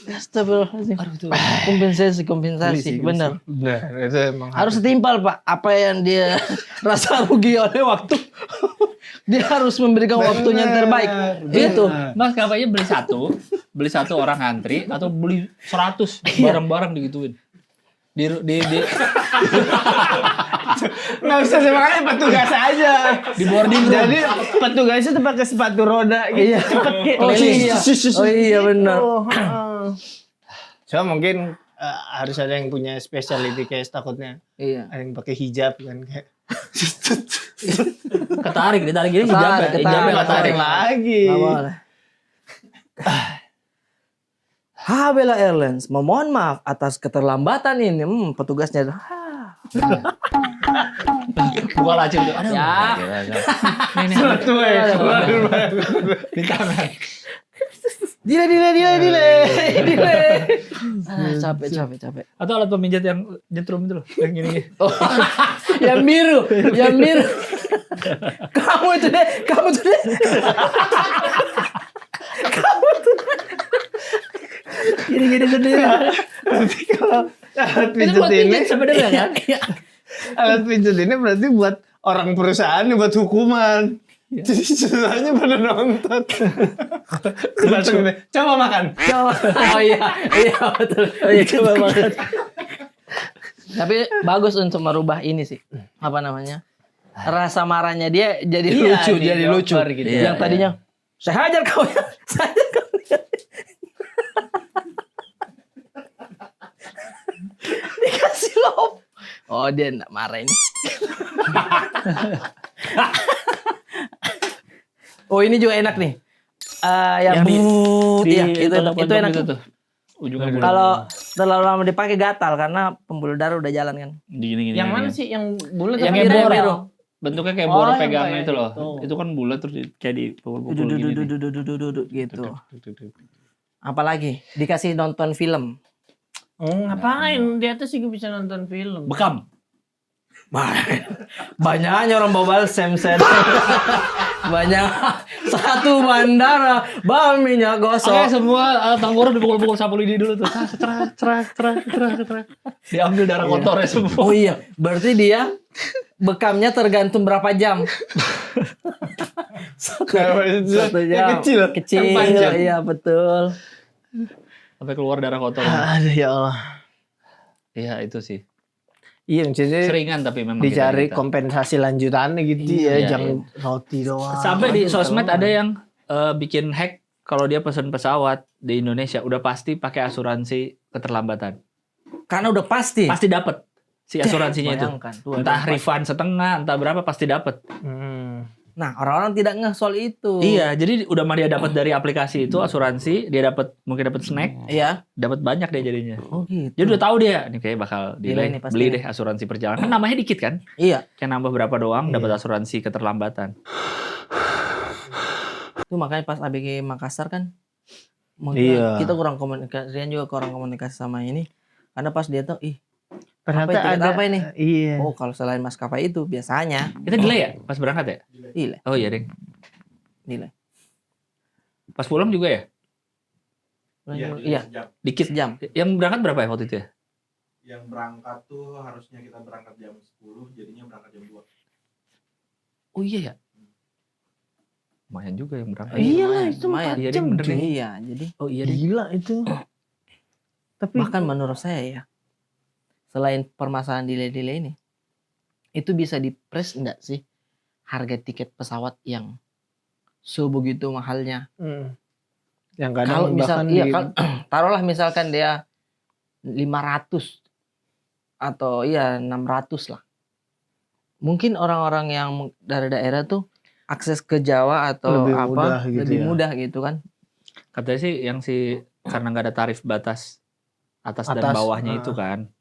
Astagfirullahaladzim. Aduh itu. Kompensasi, benar. Nah, itu emang Harus setimpal Pak. Apa yang dia rasa rugi oleh waktu, dia harus memberikan waktunya yang terbaik. Itu. Mas kapainya beli satu orang ngantri atau beli 100 barang-barang digituin. Di nggak usah sih, makanya petugas aja. di boarding room. Jadi petugasnya tuh pakai sepatu roda gitu. Iya. Cepet gitu. Oh iya benar. So mungkin harus ada yang punya specialty case, takutnya Iya. ada yang pakai hijab kan kayak. Ketarik, ditarik gini Ketarik, hijabnya ketarik. ketarik. Lagi. Nggak boleh. Habela Airlines memohon maaf atas keterlambatan ini. Petugasnya. Gua lacim tuh. Aduh. Ya. Nih. Satu ya. Di tangan. Delay. Capek. Atau alat pemijat yang nyetrum itu loh, yang gini. Oh, yang biru. Kamu tuh deh. Gini sendiri. Berarti kalau alat Itu pijat buat ini, pijat sebenarnya kan? alat pijat ini berarti buat orang perusahaan, buat hukuman. Jadi sebenarnya pada nonton. Datang nih, coba makan. Oh iya betul. Oh iya coba banget. Tapi bagus untuk merubah ini sih. Apa namanya? Rasa marahnya dia jadi lucu, jadi lucu. Gitu. Yang tadinya saya hajar kau ya. Dikasih lop. Oh dia enggak marah ini. Oh ini juga enak nih. Yang itu enak tuh. Ujungnya bulat. Kalau terlalu lama dipakai gatal karena pembuluh darah udah jalan kan. Gini. Yang mana sih? Yang bulat Yang apa kayak biru? bor. Bentuknya kayak bor yang pegangan kayak itu loh. gitu. Itu kan bulat terus kayak dipukul-pukul gini. Gitu. Apalagi dikasih nonton film. Ngapain? Di atas juga bisa nonton film. Bekam. Banyaknya orang bawa balsem. Banyak satu bandara bawa minyak Oke, gosok. semua tangguran dipukul-pukul sapu lidi dulu tuh. Cerak. Diambil darah kotornya semua. Oh iya, berarti dia bekamnya tergantung berapa jam. Satu jam. Yang kecil. Yang panjang. Iya betul. Sampai keluar darah kotor. Aduh ya Allah. Iya, itu sih. Iya, maksudnya Seringan tapi memang dicari kita. kompensasi lanjutannya gitu Iya, jangan roti doang. Sampai di Aduh, sosmed doang. ada yang bikin hack kalau dia pesan pesawat di Indonesia udah pasti pakai asuransi keterlambatan. Karena udah pasti. Pasti dapat si asuransinya itu. Bayangkan, tuh, Entah ada refund setengah, entah berapa pasti dapat. Nah, orang-orang tidak ngeh soal itu. Iya, jadi udah mah dia dapat dari aplikasi itu asuransi, dia mungkin dapat snack, Iya. dapat banyak dia jadinya. Oh gitu. Jadi udah tahu dia, nih kayak bakal Gila delay, ini pasti beli nih. deh asuransi perjalanan. Kan namanya dikit kan? Iya. Kayak nambah berapa doang dapat asuransi keterlambatan. Itu makanya pas ABG Makassar kan. Iya. Kita kurang komunikasi, Rian juga kurang komunikasi sama ini. Karena pas dia tahu, Ternyata tiket ada apa ini? Iya. Oh kalau selain maskapai itu biasanya Kita delay ya pas berangkat ya? nilai. Oh iya, Deng. Nilai. Pas pulang juga ya? Iya. Dikit. Sejam. Yang berangkat berapa ya waktu itu ya? Yang berangkat tuh harusnya kita berangkat jam 10, jadinya berangkat jam 2. Oh iya ya? Lumayan juga yang berangkat. Iya lah, lumayan, itu lumayan. 4 Iya, jam. Deng, bener, Deng. Iya, jadi Oh iya deh. Gila itu. Tapi bahkan menurut saya ya, selain permasalahan delay-delay ini, itu bisa dipres enggak sih harga tiket pesawat yang sebegitu mahalnya? yang kadang Kalau misal, bahkan iya, taruhlah misalkan dia 500 atau iya 600 lah. Mungkin orang-orang yang dari daerah tuh akses ke Jawa atau Lebih apa mudah gitu lebih ya. mudah gitu kan. Katanya sih karena nggak ada tarif batas atas dan Atas, bawahnya itu kan.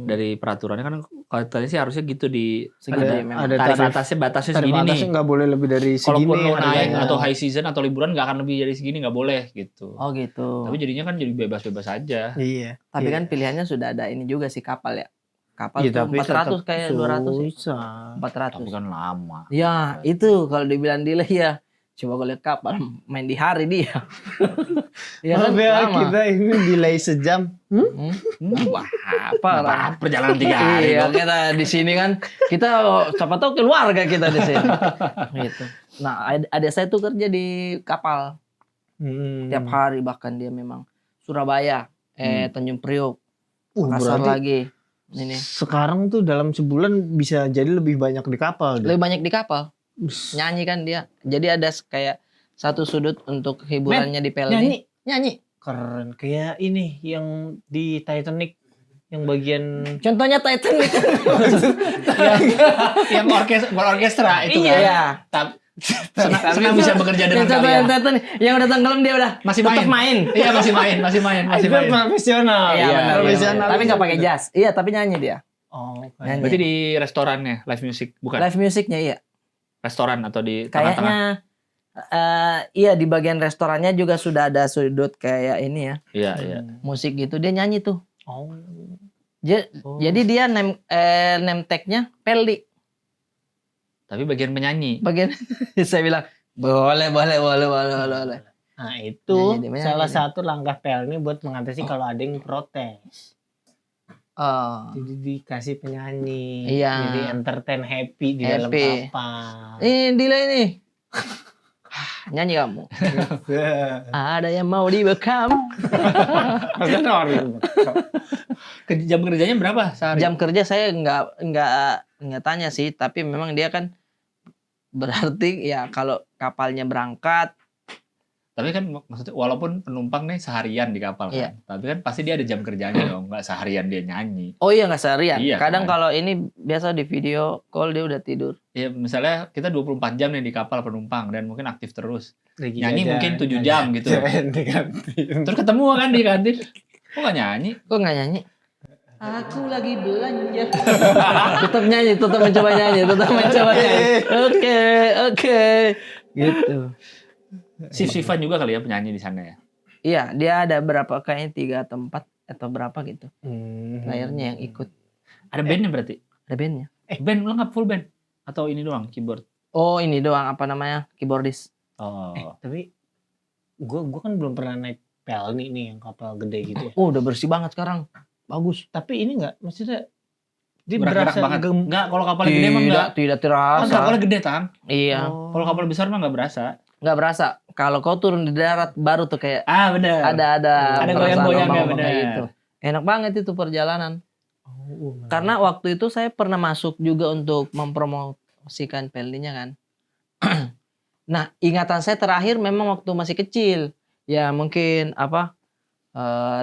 Dari peraturannya kan katanya sih harusnya gitu di Segitu Ada- ya memang. ada tarif tarif- atasnya batasnya tarif segini nih. atasnya nggak boleh lebih dari segini. Kalaupun lo naik harganya. atau high season atau liburan nggak akan lebih dari segini, nggak boleh gitu. Oh gitu. Tapi jadinya kan jadi bebas-bebas aja. Iya. Tapi Iya. kan pilihannya sudah ada ini juga sih kapal ya. Kapal Iya, tuh tapi 400 tetap kayak 200 ya. susah. 400. Tapi kan lama. Ya, itu kalau dibilang delay ya. Coba gue lihat kapal main di hari dia. Ya kan? Maaf ya, Lama. kita ini delay sejam. Wah, apa? Apa perjalanan 3 hari Iya, dong. kita di sini kan kita siapa tahu keluarga kita di sini. Gitu. Nah, adik saya tuh kerja di kapal tiap hari, bahkan dia memang Surabaya, Tanjung Priok, Makassar berarti lagi. Ini sekarang tuh dalam sebulan bisa jadi lebih banyak di kapal. dia. lebih banyak di kapal. Nyanyi kan dia. Jadi ada kayak satu sudut untuk hiburannya di Pelni. Nyanyi. Nyanyi. Keren. Kayak ini yang di Titanic. Yang bagian Contohnya Titanic. Yang orkestra itu Iya. kan. Iya. Senang bisa bekerja dengan Contohnya kalian. Titanic yang udah tenggelam dia udah Masih tetap main. main. Iya masih main. itu profesional. Iya, benar, profesional. benar. Tapi nggak pakai jas. Iya, tapi nyanyi dia. Oh, Nyanyi. Berarti di restorannya live music bukan? Live musicnya iya. Restoran atau di tengah-tengah? Kayaknya iya di bagian restorannya juga sudah ada sudut kayak ini ya. Iya, iya. Musik gitu dia nyanyi tuh. Oh. Jadi dia name tag-nya Peldi. Tapi bagian penyanyi. Bagian saya bilang boleh. Nah, itu Nyanyi, dia salah nyanyi. satu langkah Pelni buat mengatasi kalau ada yang protes. Oh. Jadi dikasih penyanyi. Iya. Jadi entertain happy di dalam Happy. kapal. Ini delay nih. Nyanyi kamu. Ada yang mau dibekam. Jam kerjanya berapa sehari? Jam kerja saya nggak tanya sih, tapi memang dia kan berarti ya kalau kapalnya berangkat, Tapi kan maksudnya walaupun penumpang nih seharian di kapal kan. Iya. Tapi kan pasti dia ada jam kerjanya dong. Nggak seharian dia nyanyi. oh iya nggak seharian. Iya, Kadang kan? kalau ini biasa di video call dia udah tidur. Ya misalnya kita 24 jam nih di kapal penumpang dan mungkin aktif terus. Lagi Nyanyi jajan, mungkin 7 jam gitu. di kantin. Terus ketemu kan di kantin. Kok nggak nyanyi? Kok nggak nyanyi? Aku lagi belanja. Tetap nyanyi, tetap mencoba nyanyi. Oke. Gitu. Shift-shiftan juga kali ya penyanyi di sana ya. Iya, dia ada berapa kayaknya 3 atau 4 atau berapa gitu. Playernya yang ikut. Ada bandnya berarti? Ada bandnya. Band lengkap full band? Atau ini doang keyboard? Oh ini doang apa namanya keyboardis. Oh. Tapi gua kan belum pernah naik Pelni nih yang kapal gede gitu ya. Oh udah bersih banget sekarang. Bagus. Tapi ini enggak maksudnya dia Bergerak berasa banget. gem- Enggak, kalau kapal gede mah enggak. Tidak Kan terasa. kapalnya gede, Tang. Iya. Oh. Kalau kapal besar mah enggak berasa. Nggak berasa. Kalau kau turun di darat baru tuh kayak Ah, benar. ada Ada perasaan goyang-goyangnya, ombak-ombak bener. kayak gitu. Enak banget itu perjalanan. Oh, Karena waktu itu saya pernah masuk juga untuk mempromosikan Peldinya kan. Nah, ingatan saya terakhir memang waktu masih kecil. Ya mungkin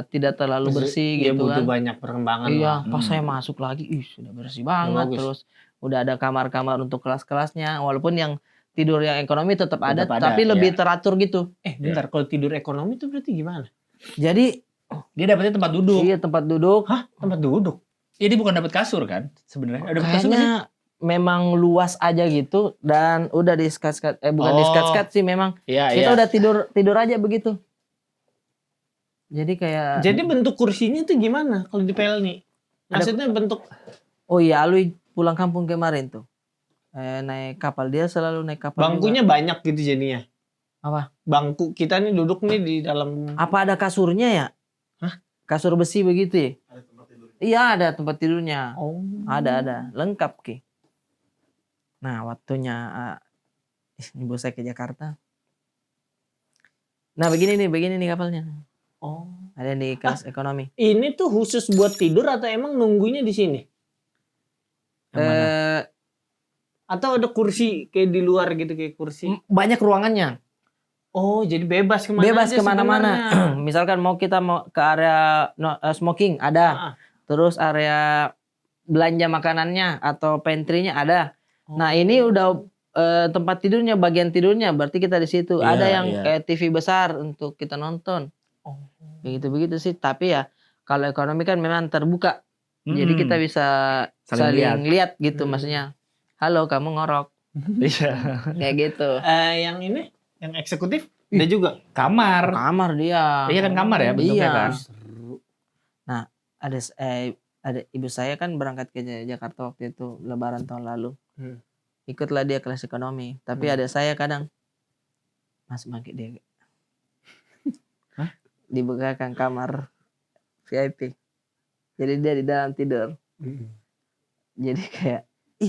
tidak terlalu bersih dia gitu butuh kan. banyak perkembangan. Iya, lah. pas saya masuk lagi, sudah bersih banget. bagus. Terus udah ada kamar-kamar untuk kelas-kelasnya. Walaupun yang tidur yang ekonomi tetap ada, Tetap ada, tapi lebih ya. teratur gitu. Bentar, kalau tidur ekonomi itu berarti gimana? Jadi Dia dapetnya tempat duduk. iya tempat duduk. Hah? Tempat duduk? Jadi bukan dapat kasur kan sebenarnya. Ada dapat kasur nggak sih? Kayaknya memang luas aja gitu dan udah di skat-skat bukan di Oh. skat-skat sih memang Iya, kita udah tidur aja begitu. Jadi kayak Jadi bentuk kursinya tuh gimana kalau di Pelni? Maksudnya bentuk oh iya Alwi pulang kampung kemarin tuh. Naik kapal dia selalu naik kapal. bangkunya juga. banyak gitu jadinya. Apa? Bangku kita nih duduk nih di dalam. Apa ada kasurnya ya? Hah? Kasur besi begitu ya? Ada tempat tidur. Iya ada tempat tidurnya. Oh. Ada lengkap Ki. Nah waktunya ibu saya ke Jakarta. Nah begini nih kapalnya. Oh. Ada yang di kelas ekonomi. Ini tuh khusus buat tidur atau emang nunggunya di sini? Yang mana? Atau ada kursi kayak di luar gitu kayak kursi? Banyak ruangannya. Oh, jadi bebas kemana Bebas aja kemana-mana. sebenarnya. Misalkan mau kita mau ke area smoking ada. Ah. Terus area belanja makanannya atau pantry-nya ada. Oh. Nah ini udah tempat tidurnya, bagian tidurnya. Berarti kita di situ. Iya, Ada yang iya. kayak TV besar untuk kita nonton. Oh. Begitu-begitu sih. Tapi ya kalau ekonomi kan memang terbuka. Jadi kita bisa Saling saling lihat gitu maksudnya. Halo, kamu ngorok. Iya. Kayak gitu. Yang ini, yang eksekutif, ada juga. Kamar. Kamar dia. Iya kan kamar ya bentuknya Iya. kan. Ada ibu saya kan berangkat ke Jakarta waktu itu Lebaran tahun lalu. Hmm. Ikutlah dia kelas ekonomi. Tapi ada saya kadang Mas Mangki dia dibukakan kamar VIP. Jadi dia di dalam tidur. Jadi kayak,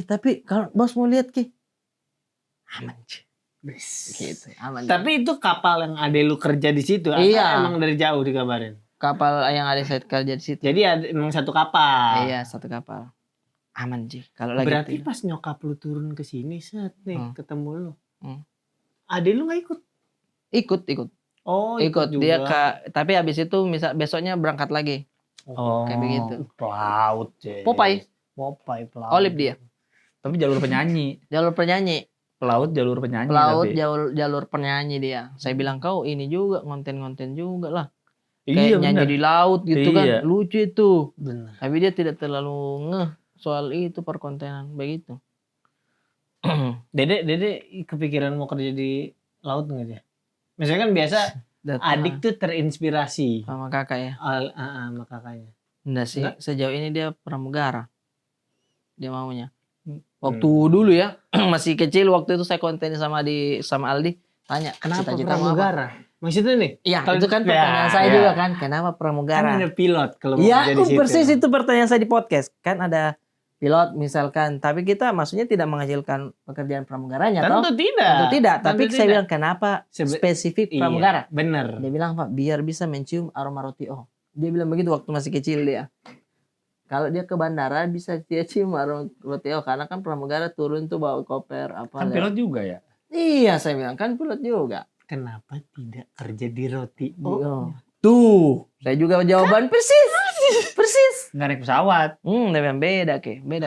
tapi kalau bos mau lihat Ki, aman Ci. Gitu, aman. Tapi itu kapal yang ada lu kerja di situ, atau Iya. emang dari jauh dikabarin? Kapal yang ada saya kerja di situ. Jadi ada emang satu kapal. Iya, satu kapal. Aman Ci. Kalau lagi Berarti tidur. pas nyokap lu turun ke sini set nih ketemu lu. Hmm. Adek lu nggak ikut? Ikut. Oh, Ikut juga. dia tapi habis itu misal besoknya berangkat lagi. Oh, kayak begitu. Pelaut, Jay. Popeye, pelaut. Olive dia. Tapi jalur penyanyi. Jalur penyanyi. Pelaut jalur penyanyi Pelaut tapi. jalur penyanyi dia. Saya bilang kau ini juga ngonten-ngonten juga lah. Iya Kayak nyanyi benar. di laut gitu Iya. kan. Lucu itu. Benar. Tapi dia tidak terlalu ngeh soal itu perkontenan begitu. Dede kepikiran mau kerja di laut nggak dia? Misalnya kan biasa adik tuh terinspirasi sama kakak ya. sama kakaknya. Enggak sih, Enggak? sejauh ini dia pramugara. Dia maunya. Waktu dulu ya, masih kecil waktu itu saya konten sama Aldi, tanya Kenapa cita-cita mau apa? pramugara? Maksudnya nih? Iya, Kalau- itu kan pertanyaan Ya, saya ya. juga kan, kenapa Kan pramugara? ada pilot kalau mau Iya, kerja di situ. persis itu pertanyaan saya di podcast. Kan ada pilot misalkan, tapi kita maksudnya tidak menghasilkan pekerjaan pramugaranya toh? Tentu tidak. Tentu tidak, tapi Tentu saya tidak. bilang kenapa Sebe- spesifik Iya, pramugara? bener. Dia bilang, Pak, biar bisa mencium aroma roti O. Dia bilang begitu waktu masih kecil dia. Kalau dia ke bandara bisa dia cium aroma roti O karena kan pramugara turun tuh bawa koper apa. Kan pilot juga ya. Iya, saya bilang kan pilot juga. Kenapa tidak kerja di roti? Oh. Tuh, saya juga jawaban persis. Nggak naik pesawat. Dia bilang beda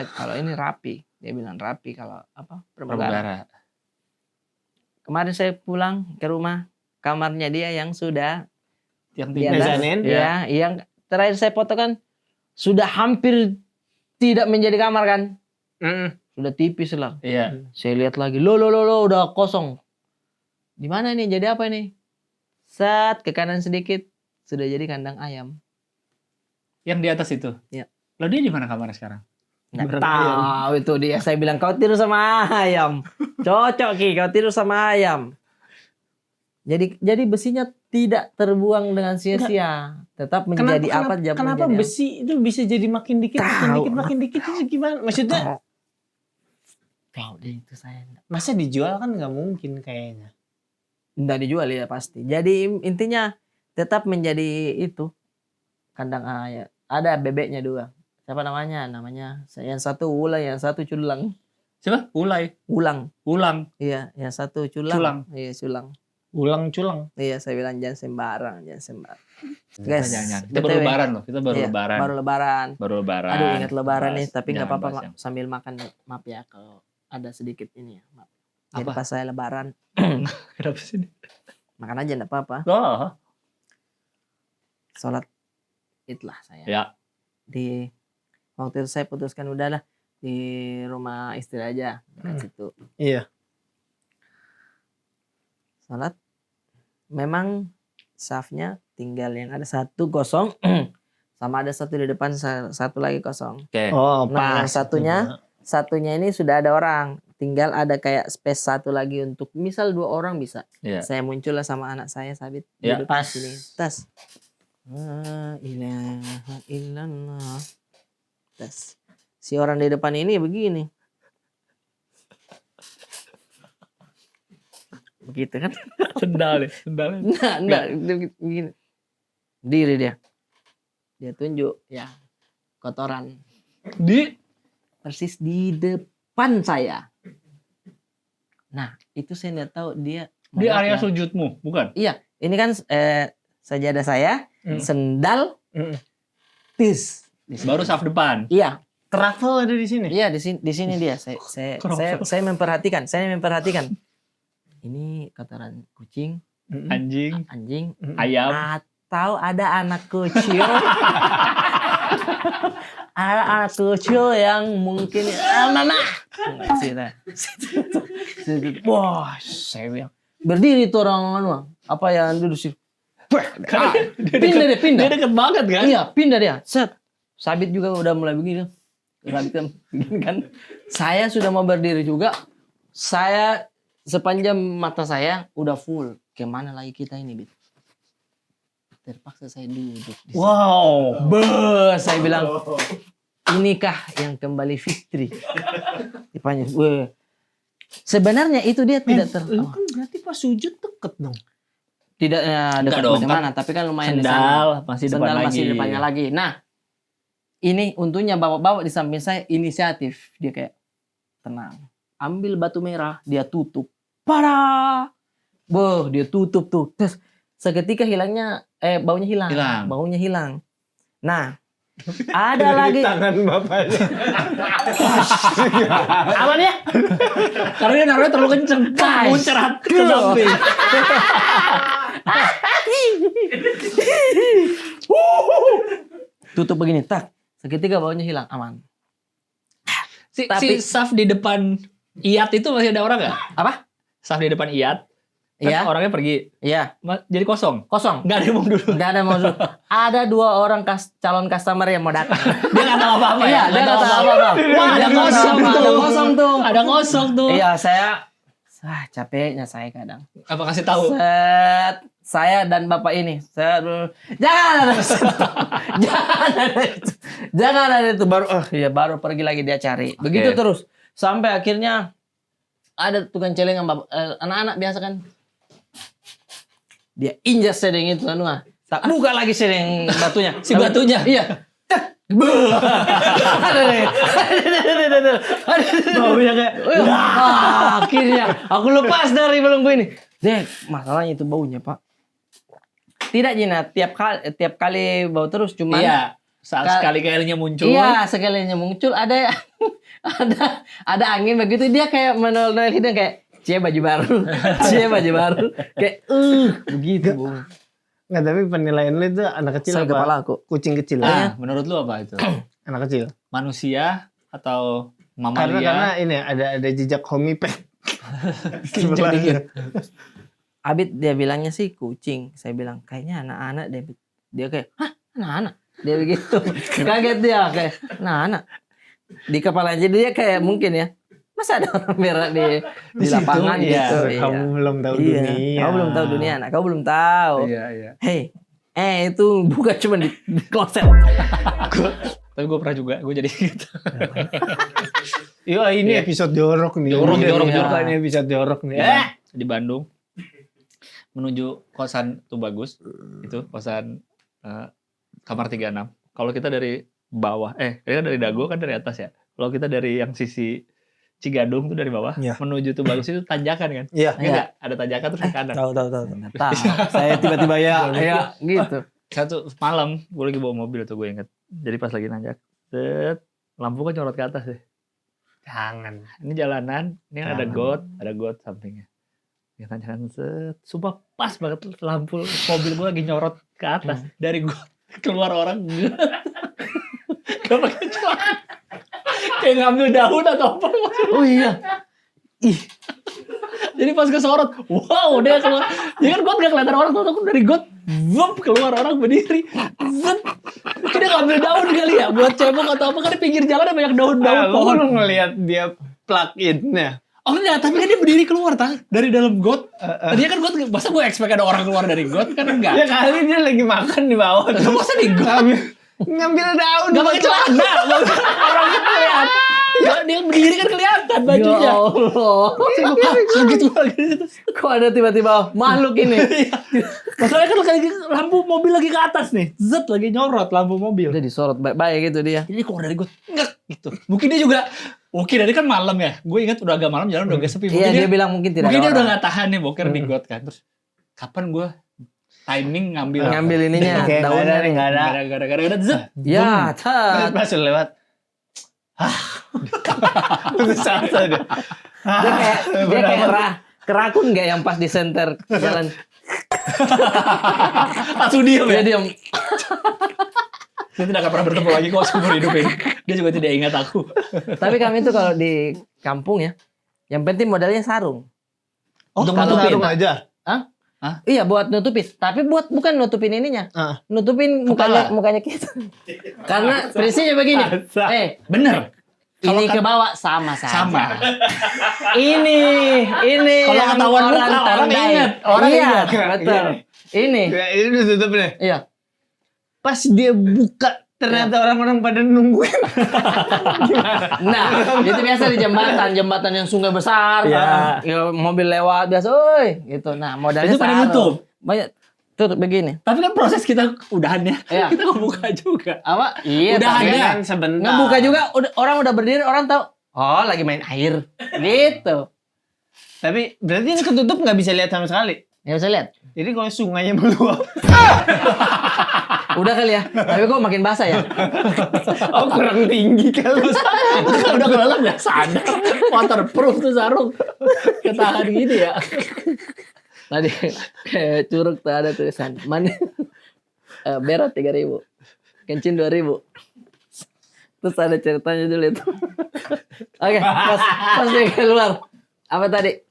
kalau ini rapi. Dia bilang rapi kalau apa pramugara. Pramugara. Kemarin saya pulang ke rumah, kamarnya dia yang sudah Yang di tinggi. atas, Mezanin? ya, yang terakhir saya foto kan sudah hampir tidak menjadi kamar kan, sudah tipis lah. Iya. Saya lihat lagi, lo udah kosong. Di mana nih? Jadi apa nih? Saat ke kanan sedikit sudah jadi kandang ayam. Yang di atas itu. Iya. Lo dia di mana kamarnya sekarang? Nggak tahu itu dia. Saya bilang kau tidur sama ayam. Cocok Ki, kau tidur sama ayam. Jadi besinya tidak terbuang dengan sia-sia. Tetap menjadi Kenapa menjadi besi itu bisa jadi makin dikit, makin dikit itu gimana? Maksudnya Tahu deh itu saya. masa dijual kan nggak mungkin kayaknya. Nggak dijual ya pasti. Jadi intinya tetap menjadi itu kandang ayam. Ada bebeknya dua. Siapa namanya? Namanya yang satu ulang, yang satu culang. Siapa? Ulay. Ulang. Iya, Yang satu culang. Culang. Iya, culang. Ulang culang. Iya, saya bilang jangan sembarang. Guys, Guys, kita baru BTW. lebaran loh. Kita baru Iya, lebaran. Baru lebaran. Baru lebaran. Aduh, ingat lebaran nih, Bahas- tapi nggak jangan apa-apa bahas yang- sambil makan. Maaf ya kalau ada sedikit ini ya. Maaf. Jadi Apa? pas saya lebaran, Kenapa sih? makan aja enggak apa-apa. Oh, Sholat Id lah saya. ya. Di waktu itu saya putuskan udahlah di rumah istri aja dekat situ. Iya. Sholat. Memang safnya tinggal yang ada satu kosong sama ada satu di depan satu lagi kosong. Oke. Oh, Nah, pas. satunya ini sudah ada orang. Tinggal ada kayak space satu lagi untuk misal 2 orang bisa. Iya. Saya muncul lah sama anak saya Sabit Ya, duduk pas. di sini. Tas. La ilaha illallah. Tas. Si orang di depan ini begini. Begitu kan? Sendal. Enggak, begini. Diri dia. Dia tunjuk ya kotoran Di persis di depan saya. Nah, itu saya nggak tahu dia di area modalnya. sujudmu, bukan? Iya, ini kan sajadah saya, sendal, tis. Baru saf depan. Iya, Travel ada di sini. iya di sini dia. Saya memperhatikan. Ini kotoran kucing, Anjing, anjing, ayam. atau ada anak kucing Ada anak kecil yang mungkin mama. Wah, saya bilang berdiri tuh orang apa yang duduk sih. Pindah. Dia deket banget kan? Iya, pindah dia. Set. Sabit juga udah mulai begini. Sabit kan begini kan. Saya sudah mau berdiri juga. Saya sepanjang mata saya udah full. Kemana lagi kita ini, Bit? Terpaksa saya duduk di situ. Wow. Saya bilang, inikah yang kembali fitri? Dipanggil, weh. Sebenarnya itu dia tidak Berarti pas sujud deket dong. tidak dekat dong, bagaimana, tapi kan lumayan di sana. Sendal masih depan Sendal lagi. masih di depannya lagi. Nah, ini untungnya bapak-bapak di samping saya inisiatif. Dia kayak tenang. Ambil batu merah, dia tutup. Parah. Dia tutup tuh. Terus seketika hilangnya, baunya hilang. Baunya hilang. Nah, ada lagi. Tangan bapaknya. Apa dia? Karena dia naruhnya terlalu kenceng. Guys. Muncrat ke samping. Tutup begini, tak. Seketika baunya hilang, aman. Si Tapi- saf di depan Iyat itu masih ada orang nggak? Apa? Saf di depan Iyat. Kan Iya. orangnya pergi. Iya, Jadi kosong. kosong. Nggak ada yang mau dulu. Nggak ada mau duduk. Ada 2 orang calon customer yang mau datang. Dia nggak tahu apa-apa Iya, dia nggak tahu apa-apa. Wah, ada Dia nggak kosong tahu apa-apa. tuh. Ada kosong tuh. Ada kosong tuh. Iya, capeknya saya kadang. Apa kasih tahu? Saya dan bapak ini. Jangan ada itu. Jangan ada itu. Baru pergi lagi dia cari. Begitu Oke. terus. Sampai akhirnya ada tukang celengan anak-anak biasa kan. Dia injak sedeng itu tak buka lagi sedeng batunya. Si batunya? Iya. Baunya kayak Akhirnya aku lepas dari belenggu ini. Dek, masalahnya itu baunya, Pak. Tidak, Jina, tiap kali bau terus cuman iya. Saat sekali-kalinya muncul. Iya, sekalinya muncul ada ada angin begitu dia kayak menol-nol hidung kayak cie baju baru. Kayak begitu, Bung. Nggak, tapi penilaian lu itu anak kecil Saya apa kepala aku. kucing kecil? Menurut lu apa itu? Anak kecil. Manusia atau Karena mamalia? ini ada jejak homipet. Jadi Abid dia bilangnya sih kucing. Saya bilang kayaknya anak-anak deh. Dia kayak, hah, anak-anak? Dia begitu. Kaget dia kayak, anak-anak. Di kepala jadi dia kayak mungkin ya. Masa ada orang berak di lapangan Iya, gitu. kamu belum tahu dunia. Kamu belum tahu dunia, anak. Kamu belum tahu. Iya. Hei, itu bukan cuma di kloset. Tapi gue pernah juga, gue jadi gitu. Iya, ini episode jorok nih. Jorok. Ini episode jorok nih. Di Bandung menuju kosan tuh bagus. Itu kosan kamar 36. Kalau kita dari bawah, kita dari Dago kan dari atas ya. Kalau kita dari yang sisi Cigadung tuh dari bawah Iya. menuju tuh bagus itu tanjakan kan? Iya. Enggak, ada tanjakan terus ke kanan. Tahu. Nggak tahu. Saya tiba-tiba ya gitu. Satu malam gue lagi bawa mobil tuh gue inget. Jadi pas lagi nanjak, lampu kan nyorot ke atas deh. Jangan. Ini jalanan, ini kan ada got sampingnya. Ya tanjakan sumpah pas banget lampu mobil gue lagi nyorot ke atas. Dari got keluar orang. Gak pakai celana. Kayak ngambil daun atau apa. Oh iya. Ih, Jadi pas kesorot, wow dia keluar. Jadi kan got gak kelihatan orang tuh dari got, vup keluar orang berdiri. Vup. Dia ngambil daun kali ya buat cebok atau apa kan di pinggir jalan ada banyak daun-daun pohon. Lu ngelihat dia plug in-nya. Oh enggak, tapi kan dia berdiri keluar dari dalam got. Tadinya kan got, masa gue expect ada orang keluar dari got kan enggak. Ya kali dia lagi makan di bawah. Lu masa di got? Ngambil daun. Gak pakai celana. Orang kan kelihatan. Ya, dia berdiri kan kelihatan bajunya. ya Allah. Segitu Kok ada tiba-tiba makhluk ini? Masalahnya kan lagi lampu mobil lagi ke atas nih. Zet lagi nyorot lampu mobil. Udah disorot baik-baik gitu dia. Jadi dia keluar dari got. Ngek gitu. Mungkin dia juga oke, dari kan malam ya. Gue ingat udah agak malam jalan udah agak sepi. Iya, dia bilang mungkin tidak mungkin ada dia udah orang. gak tahan nih boker di got kan. Terus kapan gue timing ngambil ininya, Oke, daunnya nih. nggak ada. gara-gara zet. Ya, tat. Pas lu lewat. Putus asa deh. Dia kayak kerakun nggak yang pas di center jalan. Langsung diem ya. Dia diam. Saya tidak akan pernah bertemu lagi kok seumur hidup ini. Dia juga tidak ingat aku. Tapi kami itu kalau di kampung ya, yang penting modalnya sarung. Untuk kalau nutupin sarung aja. Iya buat nutupin, tapi bukan nutupin ininya, Ah. nutupin mukanya kita. Karena prinsipnya begini, Bener. ini ke bawah sama saja. Sama. Ini Kalau yang ketahuan muka, orang tandai. ingat. Orang Iya, ingat. betul. Ini, Ini udah tutup nih. iya. Pas dia buka ternyata orang-orang pada nungguin. Nah, itu biasa di jembatan yang sungai besar, Iya. ya, mobil lewat biasa, oi, gitu. Nah, modalnya Itu pada sarung. nutup. Banyak tutup begini. Tapi kan proses kita udahannya. Iya. Kita ngebuka juga. Apa? Iya, Udah tapi ada. Kan sebentar. ngebuka juga orang udah berdiri, orang tahu. Oh, lagi main air. Gitu. Tapi berarti yang ketutup nggak bisa lihat sama sekali. Ya bisa lihat. Jadi kalau sungainya meluap. Udah kali ya. Tapi kok makin basah ya? Oh kurang tinggi kali. Udah kelelep gak sadar. Waterproof tuh sarung. Ketahan gini ya. Tadi curug tuh ada tulisan mana berat 3.000, kencing 2.000. Terus ada ceritanya dulu itu. Oke, pas dia keluar apa tadi?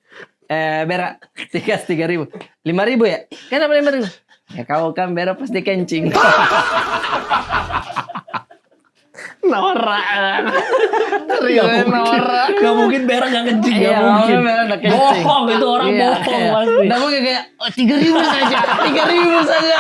Berak 3.000, 5.000 ya? Kenapa 5.000? Ya kau kan berak pasti kencing. Norak. Gak mungkin berak gak kencing. Gak Iya, mungkin. berak nggak kencing. Bohong itu orang Iya, bohong iya. pasti. Nggak mungkin kayak 3.000 saja, 3.000 saja.